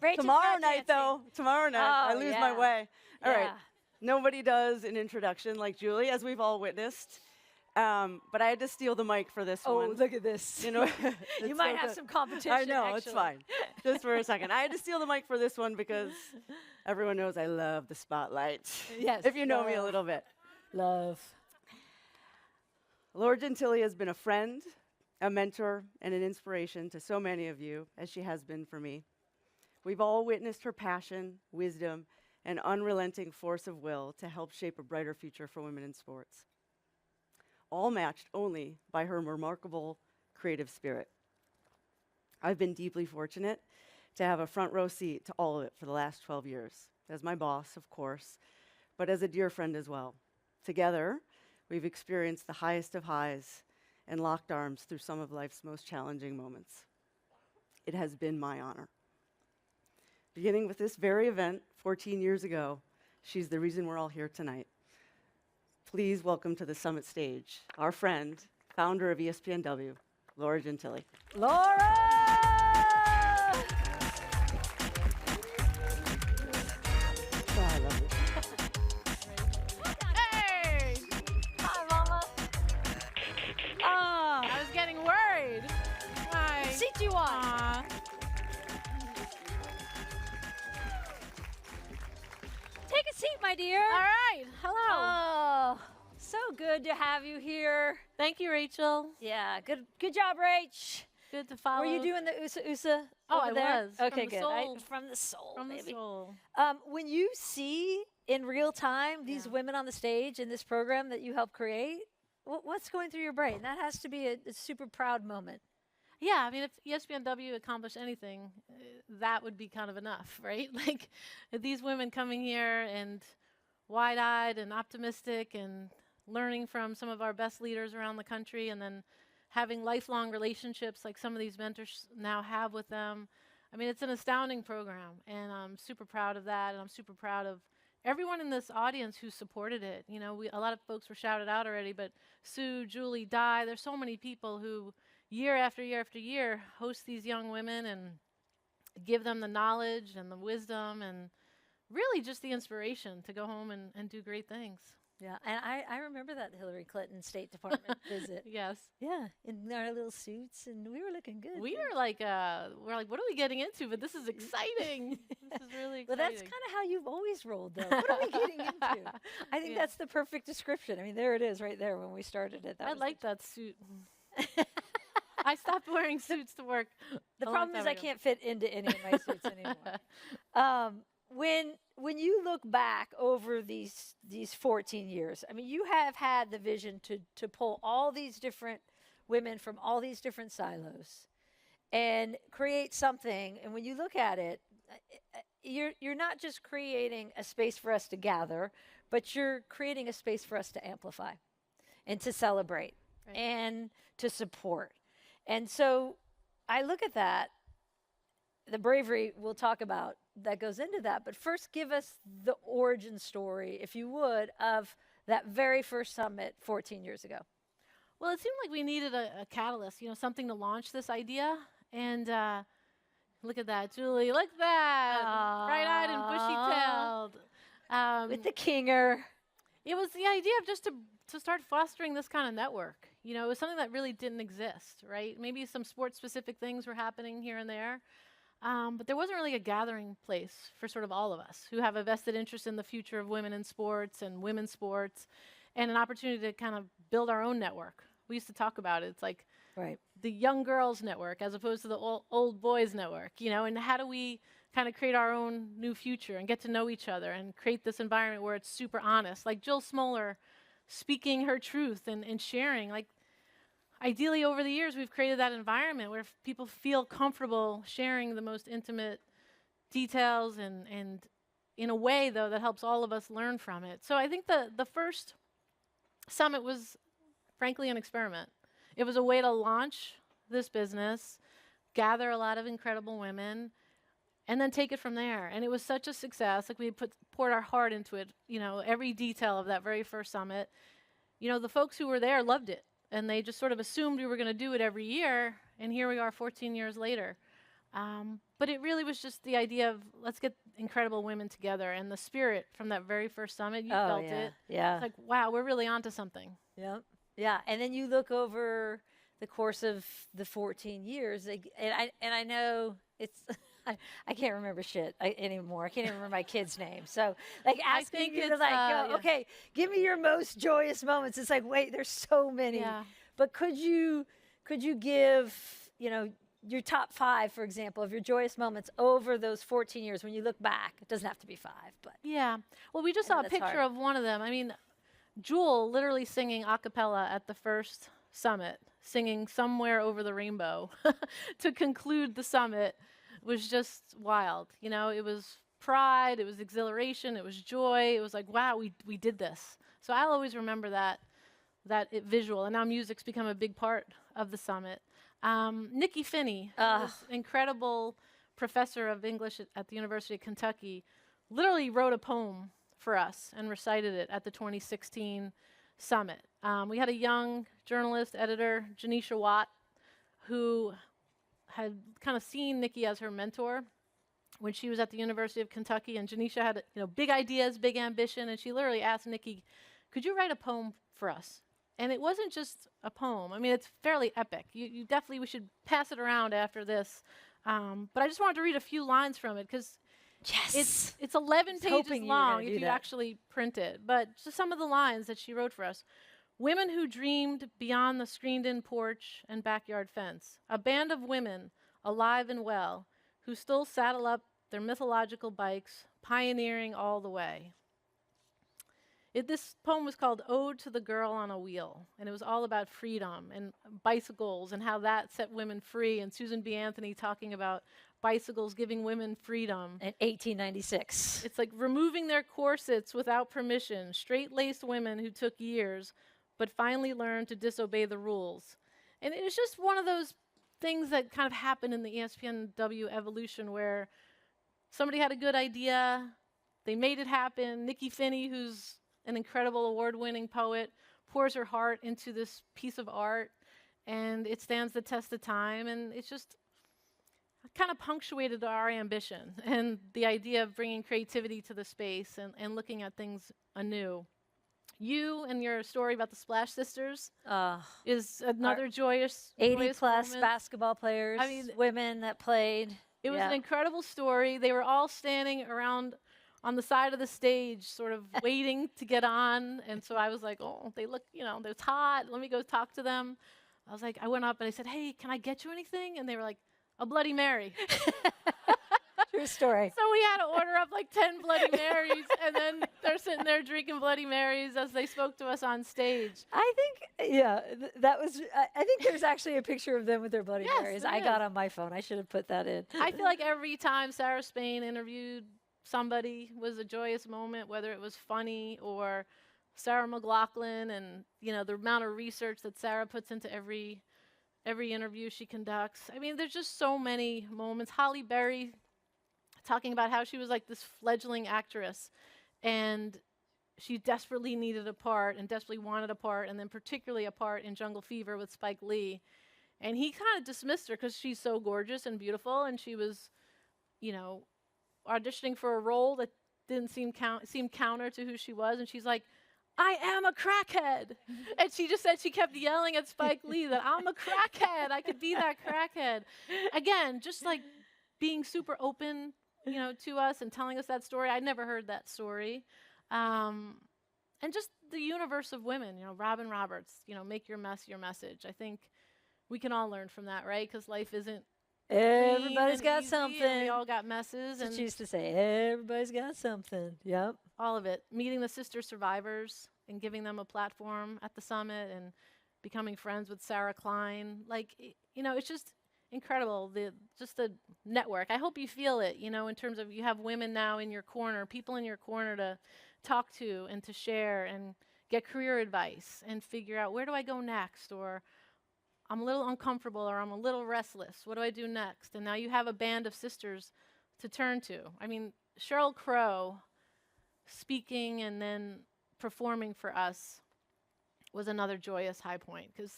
Rachel's Tomorrow not night, dancing. though. Tomorrow night, I Oh, lose my yeah. way. All right. Yeah. Nobody does an introduction like Julie, as we've all witnessed. But I had to steal the mic for this one. Oh, look at this. You know, You it's might so have good. some competition, I know, it's actually. fine. Just for a second. I had to steal the mic for this one because everyone knows I love the spotlight. Yes, If you know me a love. little bit. Love. Laura Gentile has been a friend, a mentor, and an inspiration to so many of you, as she has been for me. We've all witnessed her passion, wisdom, and unrelenting force of will to help shape a brighter future for women in sports, all matched only by her remarkable creative spirit. I've been deeply fortunate to have a front row seat to all of it for the last 12 years, as my boss, of course, but as a dear friend as well. Together, we've experienced the highest of highs and locked arms through some of life's most challenging moments. It has been my honor. Beginning with this very event 14 years ago, she's the reason we're all here tonight. Please welcome to the summit stage our friend, founder of ESPNW, Laura Gentile. Laura! Oh, I love it. Hey! Hi, Mama. I was getting worried. Hi. Seat you on. Aw. Take a seat, my dear. All right. Hello. Oh, so good to have you here. Thank you, Rachel. Yeah, good job, Rach. Good to follow. Were you doing the USA Oh, over I there? was. Okay, From the good. soul. From the soul, From the baby. soul. When you see in real time these women on the stage in this program that you helped create, what's going through your brain? That has to be a super proud moment. Yeah, I mean, if ESPNW accomplished anything, that would be kind of enough, right? Like, these women coming here and wide-eyed and optimistic and learning from some of our best leaders around the country and then having lifelong relationships like some of these mentors now have with them. I mean, it's an astounding program, and I'm super proud of that, and I'm super proud of everyone in this audience who supported it. You know, a lot of folks were shouted out already, but Sue, Julie, Di, there's so many people who year after year after year host these young women and give them the knowledge and the wisdom and really just the inspiration to go home and do great things. Yeah, and I remember that Hillary Clinton State Department visit. Yes. Yeah, in our little suits, and we were looking good. We are like, we're like, what are we getting into? But this is exciting. This is really exciting. Well, that's kind of how you've always rolled, though. What are we getting into? I think that's the perfect description. I mean, there it is right there when we started it. I like that suit. I stopped wearing suits to work. The problem is I can't fit into any of my suits anymore. When you look back over these 14 years, I mean, you have had the vision to pull all these different women from all these different silos and create something. And when you look at it, you're not just creating a space for us to gather, but you're creating a space for us to amplify and to celebrate and to support. And so I look at that, the bravery we'll talk about that goes into that. But first, give us the origin story, if you would, of that very first summit 14 years ago. Well, it seemed like we needed a catalyst, you know, something to launch this idea. And look at that, Julie. Look at that. Bright-eyed and bushy-tailed. With the kinger. It was the idea of just to start fostering this kind of network. You know, it was something that really didn't exist, right? Maybe some sports-specific things were happening here and there. But there wasn't really a gathering place for sort of all of us who have a vested interest in the future of women in sports and women's sports and an opportunity to kind of build our own network. We used to talk about it. It's like the young girls network as opposed to the old boys network, you know, and how do we kind of create our own new future and get to know each other and create this environment where it's super honest. Like Jill Smoller speaking her truth and sharing. Like, ideally, over the years, we've created that environment where people feel comfortable sharing the most intimate details and in a way, though, that helps all of us learn from it. So I think the first summit was, frankly, an experiment. It was a way to launch this business, gather a lot of incredible women, and then take it from there. And it was such a success. Like, we poured our heart into it, every detail of that very first summit. The folks who were there loved it, and they just sort of assumed we were going to do it every year, and here we are 14 years later. But it really was just the idea of, let's get incredible women together, and the spirit from that very first summit, you felt it. Yeah. It's like, wow, we're really onto something. Yep. Yeah. And then you look over the course of the 14 years, and I know it's, I can't remember shit anymore. I can't even remember my kids' names. So, like, asking you to, okay, give me your most joyous moments. It's like, wait, there's so many. Yeah. But could you give, your top 5, for example, of your joyous moments over those 14 years when you look back? It doesn't have to be 5, but. Yeah. Well, we just saw a picture of one of them. I mean, Jewel literally singing a cappella at the first summit, singing Somewhere Over the Rainbow to conclude the summit was just wild. It was pride, it was exhilaration, it was joy. It was like, wow, we did this. So I'll always remember that visual. And now music's become a big part of the summit. Nikki Finney, this incredible professor of English at the University of Kentucky, literally wrote a poem for us and recited it at the 2016 summit. We had a young journalist, editor, Janisha Watt, who had kind of seen Nikki as her mentor when she was at the University of Kentucky, and Janisha had big ideas, big ambition, and she literally asked Nikki, could you write a poem for us? And it wasn't just a poem. I mean, it's fairly epic. You definitely, we should pass it around after this. But I just wanted to read a few lines from it because it's 11 pages long if you actually print it. But just some of the lines that she wrote for us. Women who dreamed beyond the screened-in porch and backyard fence. A band of women, alive and well, who still saddle up their mythological bikes, pioneering all the way. This poem was called Ode to the Girl on a Wheel, and it was all about freedom and bicycles and how that set women free, and Susan B. Anthony talking about bicycles giving women freedom. In 1896. It's like removing their corsets without permission, straight-laced women who took years, but finally learned to disobey the rules. And it was just one of those things that kind of happened in the ESPNW evolution where somebody had a good idea, they made it happen. Nikki Finney, who's an incredible award-winning poet, pours her heart into this piece of art, and it stands the test of time, and it's just kind of punctuated our ambition and the idea of bringing creativity to the space and looking at things anew. You and your story about the Splash Sisters is another joyous 80-plus moment. basketball players, women that played. It was an incredible story. They were all standing around on the side of the stage, sort of waiting to get on. And so I was like, oh, they look, they're hot. Let me go talk to them. I went up and I said, hey, can I get you anything? And they were like, a Bloody Mary. True story. So we had to order up like 10 Bloody Marys, and then they're sitting there drinking Bloody Marys as they spoke to us on stage. I think, that was, I think there's actually a picture of them with their Bloody Marys. I got on my phone. I should have put that in. I feel like every time Sarah Spain interviewed somebody was a joyous moment, whether it was funny or Sarah McLachlan and, the amount of research that Sarah puts into every interview she conducts. I mean, there's just so many moments. Holly Berry talking about how she was like this fledgling actress and she desperately needed a part and desperately wanted a part, and then particularly a part in Jungle Fever with Spike Lee. And he kind of dismissed her because she's so gorgeous and beautiful, and she was, auditioning for a role that didn't seem counter to who she was. And she's like, I am a crackhead. And she just said she kept yelling at Spike Lee that I'm a crackhead. I could be that crackhead. Again, just like being super open, to us and telling us that story. I'd never heard that story. And just the universe of women, Robin Roberts, make your mess your message. I think we can all learn from that, right? Because life isn't everybody's got something. We all got messes. That's what and she used to say, everybody's got something. Yep. All of it. Meeting the sister survivors and giving them a platform at the summit and becoming friends with Sarah Klein. Like, it's just, incredible, just the network. I hope you feel it, you know, in terms of you have women now in your corner, people in your corner to talk to and to share and get career advice and figure out, where do I go next? Or I'm a little uncomfortable, or I'm a little restless. What do I do next? And now you have a band of sisters to turn to. I mean, Sheryl Crow speaking and then performing for us was another joyous high point, because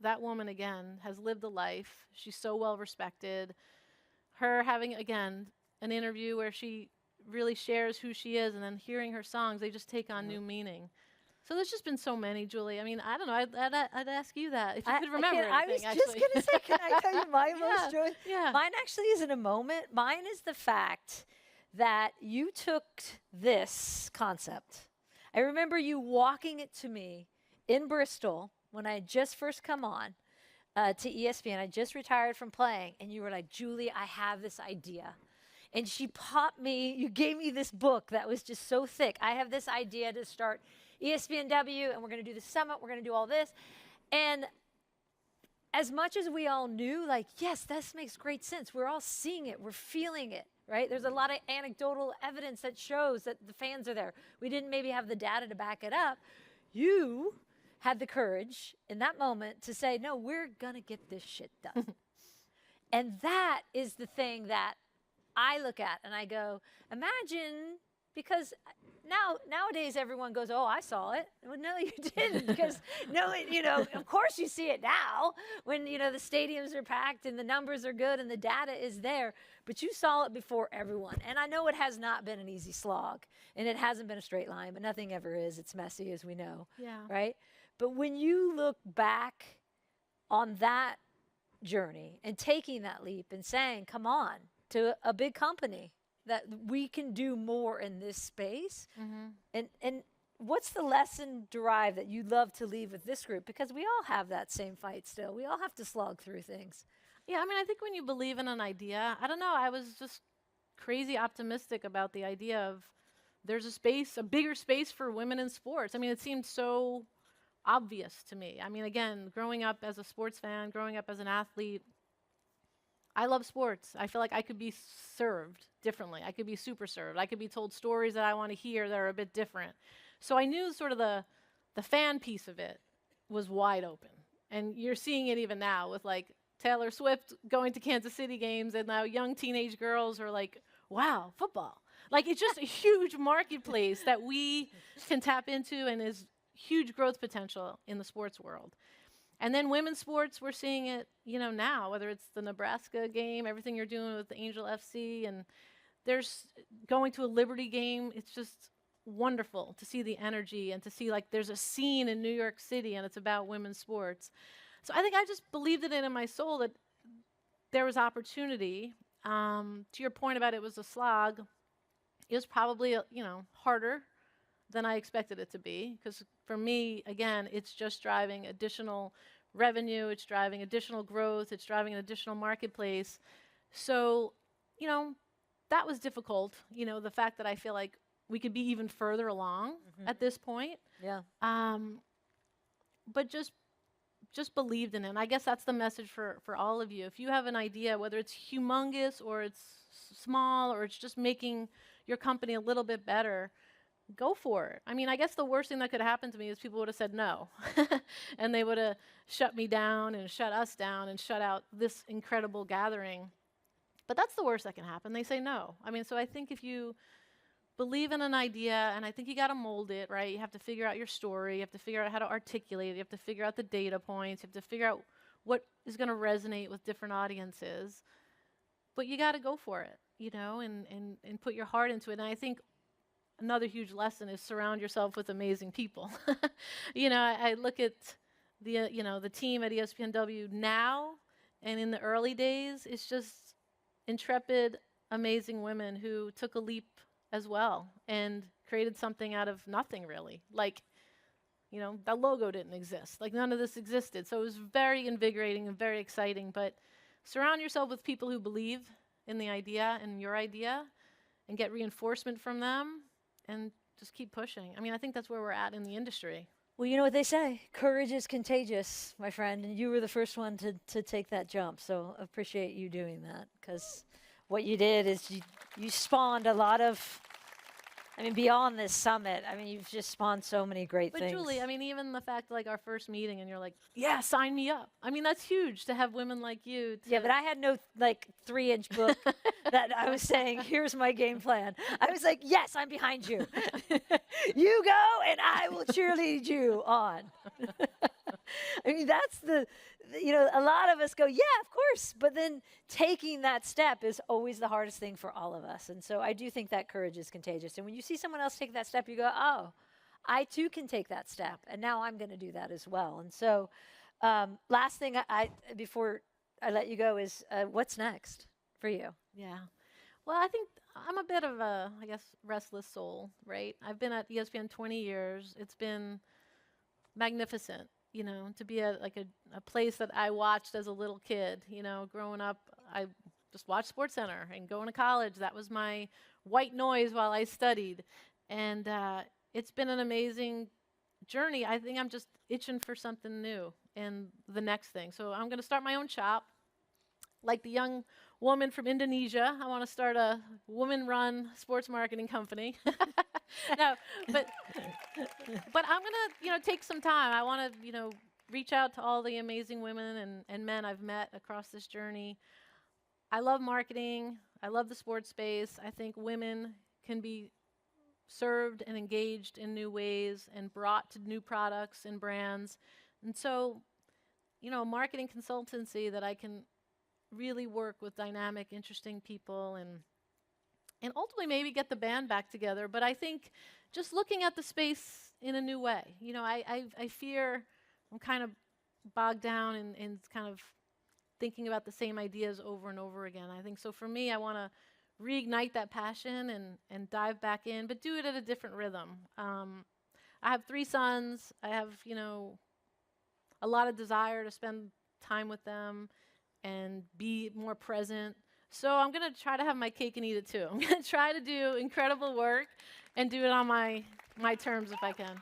that woman, again, has lived a life. She's so well respected. Her having, again, an interview where she really shares who she is, and then hearing her songs, they just take on new meaning. So there's just been so many, Julie. I mean, I don't know. I'd ask you that if you could remember anything. I was just going to say, can I tell you my most joy? Yeah. Mine actually isn't a moment. Mine is the fact that you took this concept. I remember you walking it to me in Bristol when I had just first come on to ESPN. I just retired from playing, and you were like, Julie, I have this idea. And she popped me, you gave me this book that was just so thick. I have this idea to start ESPNW, and we're going to do the summit, we're going to do all this. And as much as we all knew, like, yes, this makes great sense. We're all seeing it, we're feeling it, right? There's a lot of anecdotal evidence that shows that the fans are there. We didn't maybe have the data to back it up. You had the courage in that moment to say, no, we're going to get this shit done. And that is the thing that I look at and I go, imagine, because nowadays everyone goes, oh, I saw it. Well, no, you didn't, because you know, of course you see it now when, you know, the stadiums are packed and the numbers are good and the data is there, but you saw it before everyone. And I know it has not been an easy slog, and it hasn't been a straight line, but nothing ever is. It's messy, as we know. Yeah. Right? But when you look back on that journey and taking that leap and saying, come on, to a big company, that we can do more in this space. And what's the lesson derived that you'd love to leave with this group? Because we all have that same fight still. We all have to slog through things. Yeah, I mean, I think when you believe in an idea, I don't know, I was just crazy optimistic about the idea of there's a space, a bigger space for women in sports. I mean, it seemed so obvious to me. I mean, again, growing up as a sports fan, growing up as an athlete, I love sports. I feel like I could be served differently. I could be super served. I could be told stories that I want to hear that are a bit different. So I knew sort of the fan piece of it was wide open. And you're seeing it even now with like Taylor Swift going to Kansas City games, and now young teenage girls are like, wow, football. Like, it's just a huge marketplace that we can tap into, and is huge growth potential in the sports world. And then women's sports, we're seeing it, you know, now, whether it's the Nebraska game, everything you're doing with the Angel FC, and there's going to a Liberty game. It's just wonderful to see the energy and to see, like, there's a scene in New York City, and it's about women's sports. So I think I just believed it in my soul that there was opportunity. To your point about it was a slog, it was probably, you know, harder than I expected it to be, because for me, again, it's just driving additional revenue, it's driving additional growth, it's driving an additional marketplace. So, you know, that was difficult, you know, the fact that I feel like we could be even further along at this point. Yeah. But just believed in it. And I guess that's the message for all of you. If you have an idea, whether it's humongous or it's small or it's just making your company a little bit better, go for it. I mean, I guess the worst thing that could happen to me is people would have said no. And they would have shut me down and shut us down and shut out this incredible gathering. But that's the worst that can happen. They say no. I mean, so I think if you believe in an idea, and I think you got to mold it, right? You have to figure out your story. You have to figure out how to articulate it. You have to figure out the data points. You have to figure out what is going to resonate with different audiences. But you got to go for it, you know, and put your heart into it. And I think another huge lesson is surround yourself with amazing people. You know, I look at the, you know, the team at ESPNW now and in the early days, it's just intrepid, amazing women who took a leap as well and created something out of nothing, really. Like, you know, that logo didn't exist. Like, none of this existed. So it was very invigorating and very exciting. But surround yourself with people who believe in the idea and your idea and get reinforcement from them and just keep pushing. I mean, I think that's where we're at in the industry. Well, you know what they say, courage is contagious, my friend, and you were the first one to take that jump, so appreciate you doing that, because what you did is you spawned a lot of, I mean, beyond this summit, I mean, you've just spawned so many great things. But Julie, I mean, even the fact like our first meeting and you're like, yeah, sign me up. I mean, that's huge to have women like you. Yeah, but I had no like 3-inch book that I was saying, here's my game plan. I was like, yes, I'm behind you. You go and I will cheerlead you on. I mean, that's a lot of us go, yeah, of course. But then taking that step is always the hardest thing for all of us. And so I do think that courage is contagious. And when you see someone else take that step, you go, oh, I too can take that step. And now I'm going to do that as well. And so last thing before I let you go is what's next for you? Yeah. Well, I think I'm a bit of a, I guess, restless soul, right? I've been at ESPN 20 years. It's been magnificent. You know, to be a place that I watched as a little kid, you know, growing up, I just watched SportsCenter, and going to college, that was my white noise while I studied. And it's been an amazing journey. I think I'm just itching for something new and the next thing. So I'm going to start my own shop. Like the young woman from Indonesia, I want to start a woman-run sports marketing company. No, but I'm gonna, take some time. I want to, reach out to all the amazing women and men I've met across this journey. I love marketing. I love the sports space. I think women can be served and engaged in new ways and brought to new products and brands. And so, marketing consultancy that I can really work with dynamic, interesting people and ultimately maybe get the band back together. But I think just looking at the space in a new way. I fear I'm kind of bogged down in kind of thinking about the same ideas over and over again. I think so for me, I want to reignite that passion and dive back in, but do it at a different rhythm. I have 3 sons. I have, a lot of desire to spend time with them and be more present. So I'm going to try to have my cake and eat it too. I'm going to try to do incredible work and do it on my terms if I can.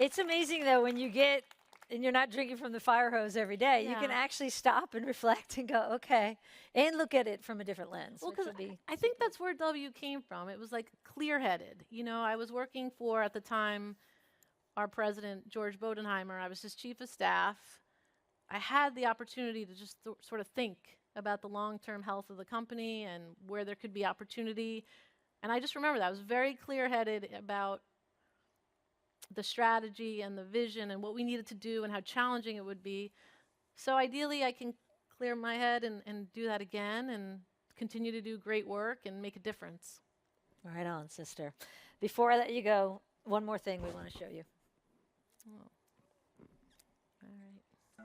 It's amazing, though, when you get, and you're not drinking from the fire hose every day, Yeah. you can actually stop and reflect and go, okay, and look at it from a different lens. Well, because I think that's where W came from. It was like clear-headed. I was working for, at the time, our president, George Bodenheimer. I was his chief of staff. I had the opportunity to just sort of think about the long-term health of the company and where there could be opportunity. And I just remember that. I was very clear-headed about the strategy and the vision and what we needed to do and how challenging it would be. So ideally, I can clear my head and do that again and continue to do great work and make a difference. Right on, sister. Before I let you go, one more thing we want to show you.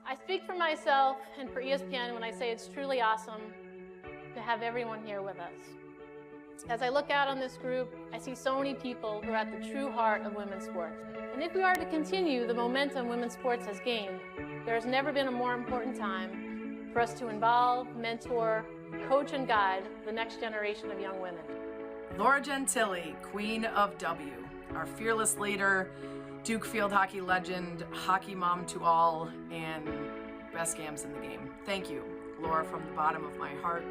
I speak for myself and for ESPN when I say it's truly awesome to have everyone here with us. As I look out on this group, I see so many people who are at the true heart of women's sports. And if we are to continue the momentum women's sports has gained, there has never been a more important time for us to involve, mentor, coach, and guide the next generation of young women. Laura Gentile, Queen of W, our fearless leader, Duke field hockey legend, hockey mom to all, and best gams in the game. Thank you, Laura, from the bottom of my heart.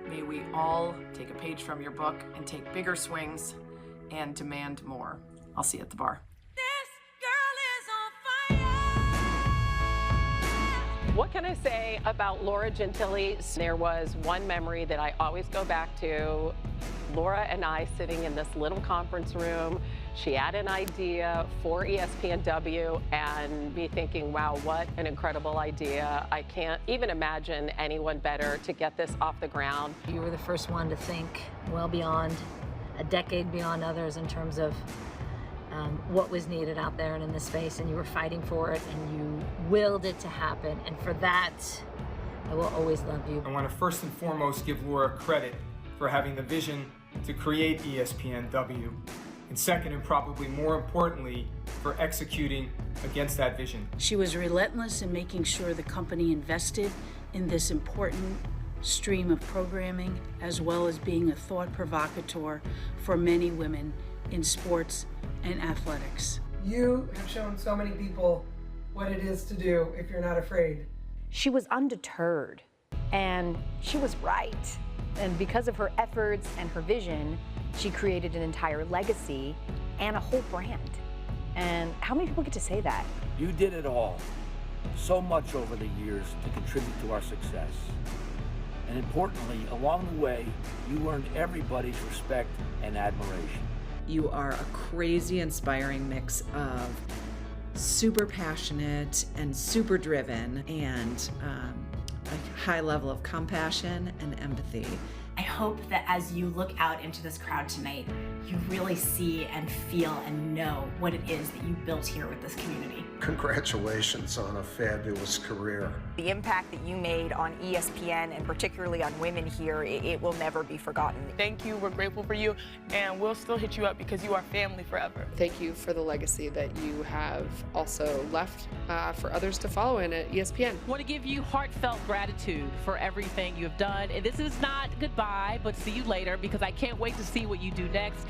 May we all take a page from your book and take bigger swings and demand more. I'll see you at the bar. What can I say about Laura Gentile? There was one memory that I always go back to. Laura and I sitting in this little conference room. She had an idea for ESPNW and me thinking, wow, what an incredible idea. I can't even imagine anyone better to get this off the ground. You were the first one to think well beyond, a decade beyond others in terms of what was needed out there and in this space, and you were fighting for it and you willed it to happen. And for that, I will always love you. I want to first and foremost give Laura credit for having the vision to create ESPNW. And second, and probably more importantly, for executing against that vision. She was relentless in making sure the company invested in this important stream of programming, as well as being a thought provocateur for many women in sports and athletics. You have shown so many people what it is to do if you're not afraid. She was undeterred, and she was right. And because of her efforts and her vision, she created an entire legacy and a whole brand. And how many people get to say that? You did it all, so much over the years to contribute to our success. And importantly, along the way, you earned everybody's respect and admiration. You are a crazy, inspiring mix of super passionate and super driven and a high level of compassion and empathy. I hope that as you look out into this crowd tonight, you really see and feel and know what it is that you built here with this community. Congratulations on a fabulous career. The impact that you made on ESPN and particularly on women here, it will never be forgotten. Thank you, we're grateful for you, and we'll still hit you up because you are family forever. Thank you for the legacy that you have also left for others to follow in at ESPN. I want to give you heartfelt gratitude for everything you have done. And this is not goodbye, but see you later, because I can't wait to see what you do next.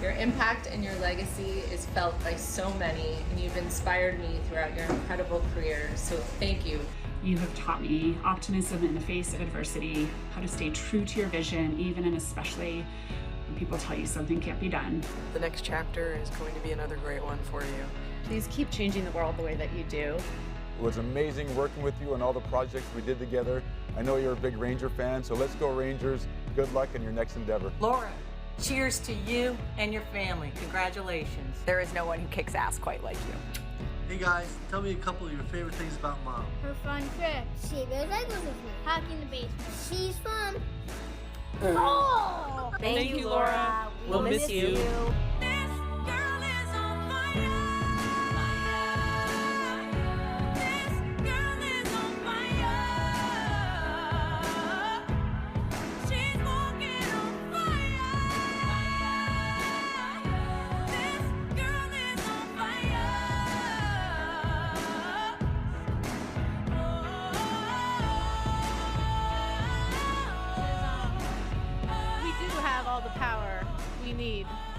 Your impact and your legacy is felt by so many, and you've inspired me throughout your incredible career, so thank you. You have taught me optimism in the face of adversity, how to stay true to your vision, even and especially when people tell you something can't be done. The next chapter is going to be another great one for you. Please keep changing the world the way that you do. It was amazing working with you on all the projects we did together. I know you're a big Ranger fan, so let's go Rangers. Good luck in your next endeavor. Laura, cheers to you and your family. Congratulations. There is no one who kicks ass quite like you. Hey guys, tell me a couple of your favorite things about Mom. Her fun trip. She goes Legos with me. Hockey in the basement. She's fun. Oh! Thank you, Laura. We'll miss you.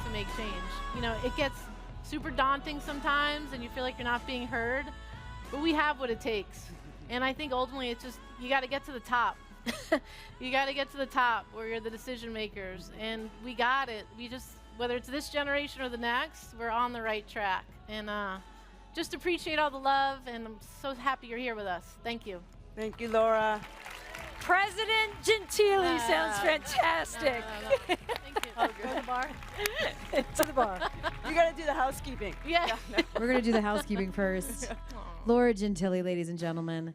To make change. You know, it gets super daunting sometimes and you feel like you're not being heard, but we have what it takes. And I think ultimately it's just, you got to get to the top. You got to get to the top where you're the decision makers, and we got it. We just, whether it's this generation or the next, we're on the right track. And just appreciate all the love, and I'm so happy you're here with us. Thank you. Thank you, Laura. President Gentile sounds fantastic. Thank you. Oh, go to the bar. To the bar. You got to do the housekeeping. Yeah. We're going to do the housekeeping first. Laura Gentile, ladies and gentlemen.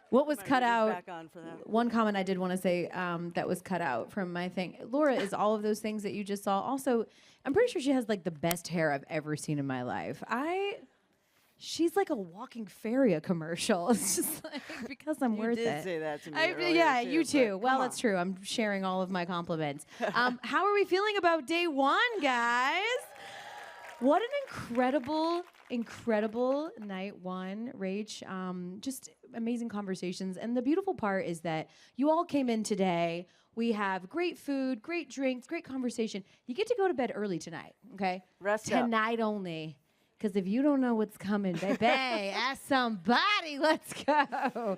What was cut out? One comment I did want to say that was cut out from my thing. Laura is all of those things that you just saw. Also, I'm pretty sure she has like the best hair I've ever seen in my life. She's like a walking Faria commercial. It's just like, because I'm worth it. You did say that to me earlier, yeah, too, you too. Well, on. it's true. I'm sharing all of my compliments. How are we feeling about day one, guys? What an incredible night one, Rach. Just amazing conversations. And the beautiful part is that you all came in today. We have great food, great drinks, great conversation. You get to go to bed early tonight, okay? Rest up. Tonight only. Because if you don't know what's coming, baby, ask somebody. Let's go.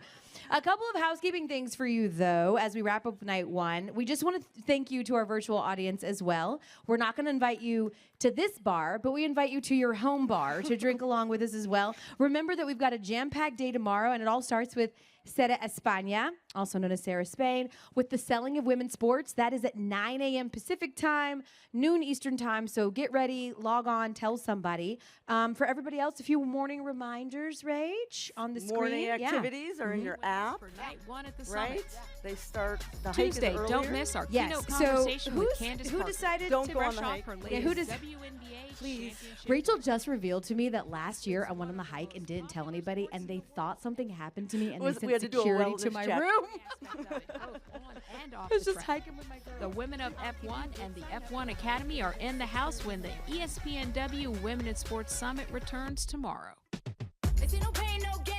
A couple of housekeeping things for you, though, as we wrap up night one. We just want to thank you to our virtual audience as well. We're not going to invite you to this bar, but we invite you to your home bar to drink along with us as well. Remember that we've got a jam-packed day tomorrow, and it all starts with Sede España, also known as Sarah Spain, with the selling of women's sports. That is at 9 a.m. Pacific time, noon Eastern time. So get ready, log on, tell somebody. For everybody else, a few morning reminders, Rach, on the screen. Morning activities are in your app, night one at the right? Summit. They start the Tuesday. hike is Don't earlier. miss our Yes. keynote So conversation with who's- Candace who Parker. decided Don't to go on rush the off hike. her Yeah, latest who does- WNBA Please. championship. Rachel just revealed to me that last year I went on the hike and didn't tell anybody, and they thought something happened to me, and they We sent had to do a security to wellness my check. room. And off I was the just track. hiking with my girl. The women of F1 and the F1 Academy are in the house when the ESPNW Women in Sports Summit returns tomorrow. It's no pain, no gain.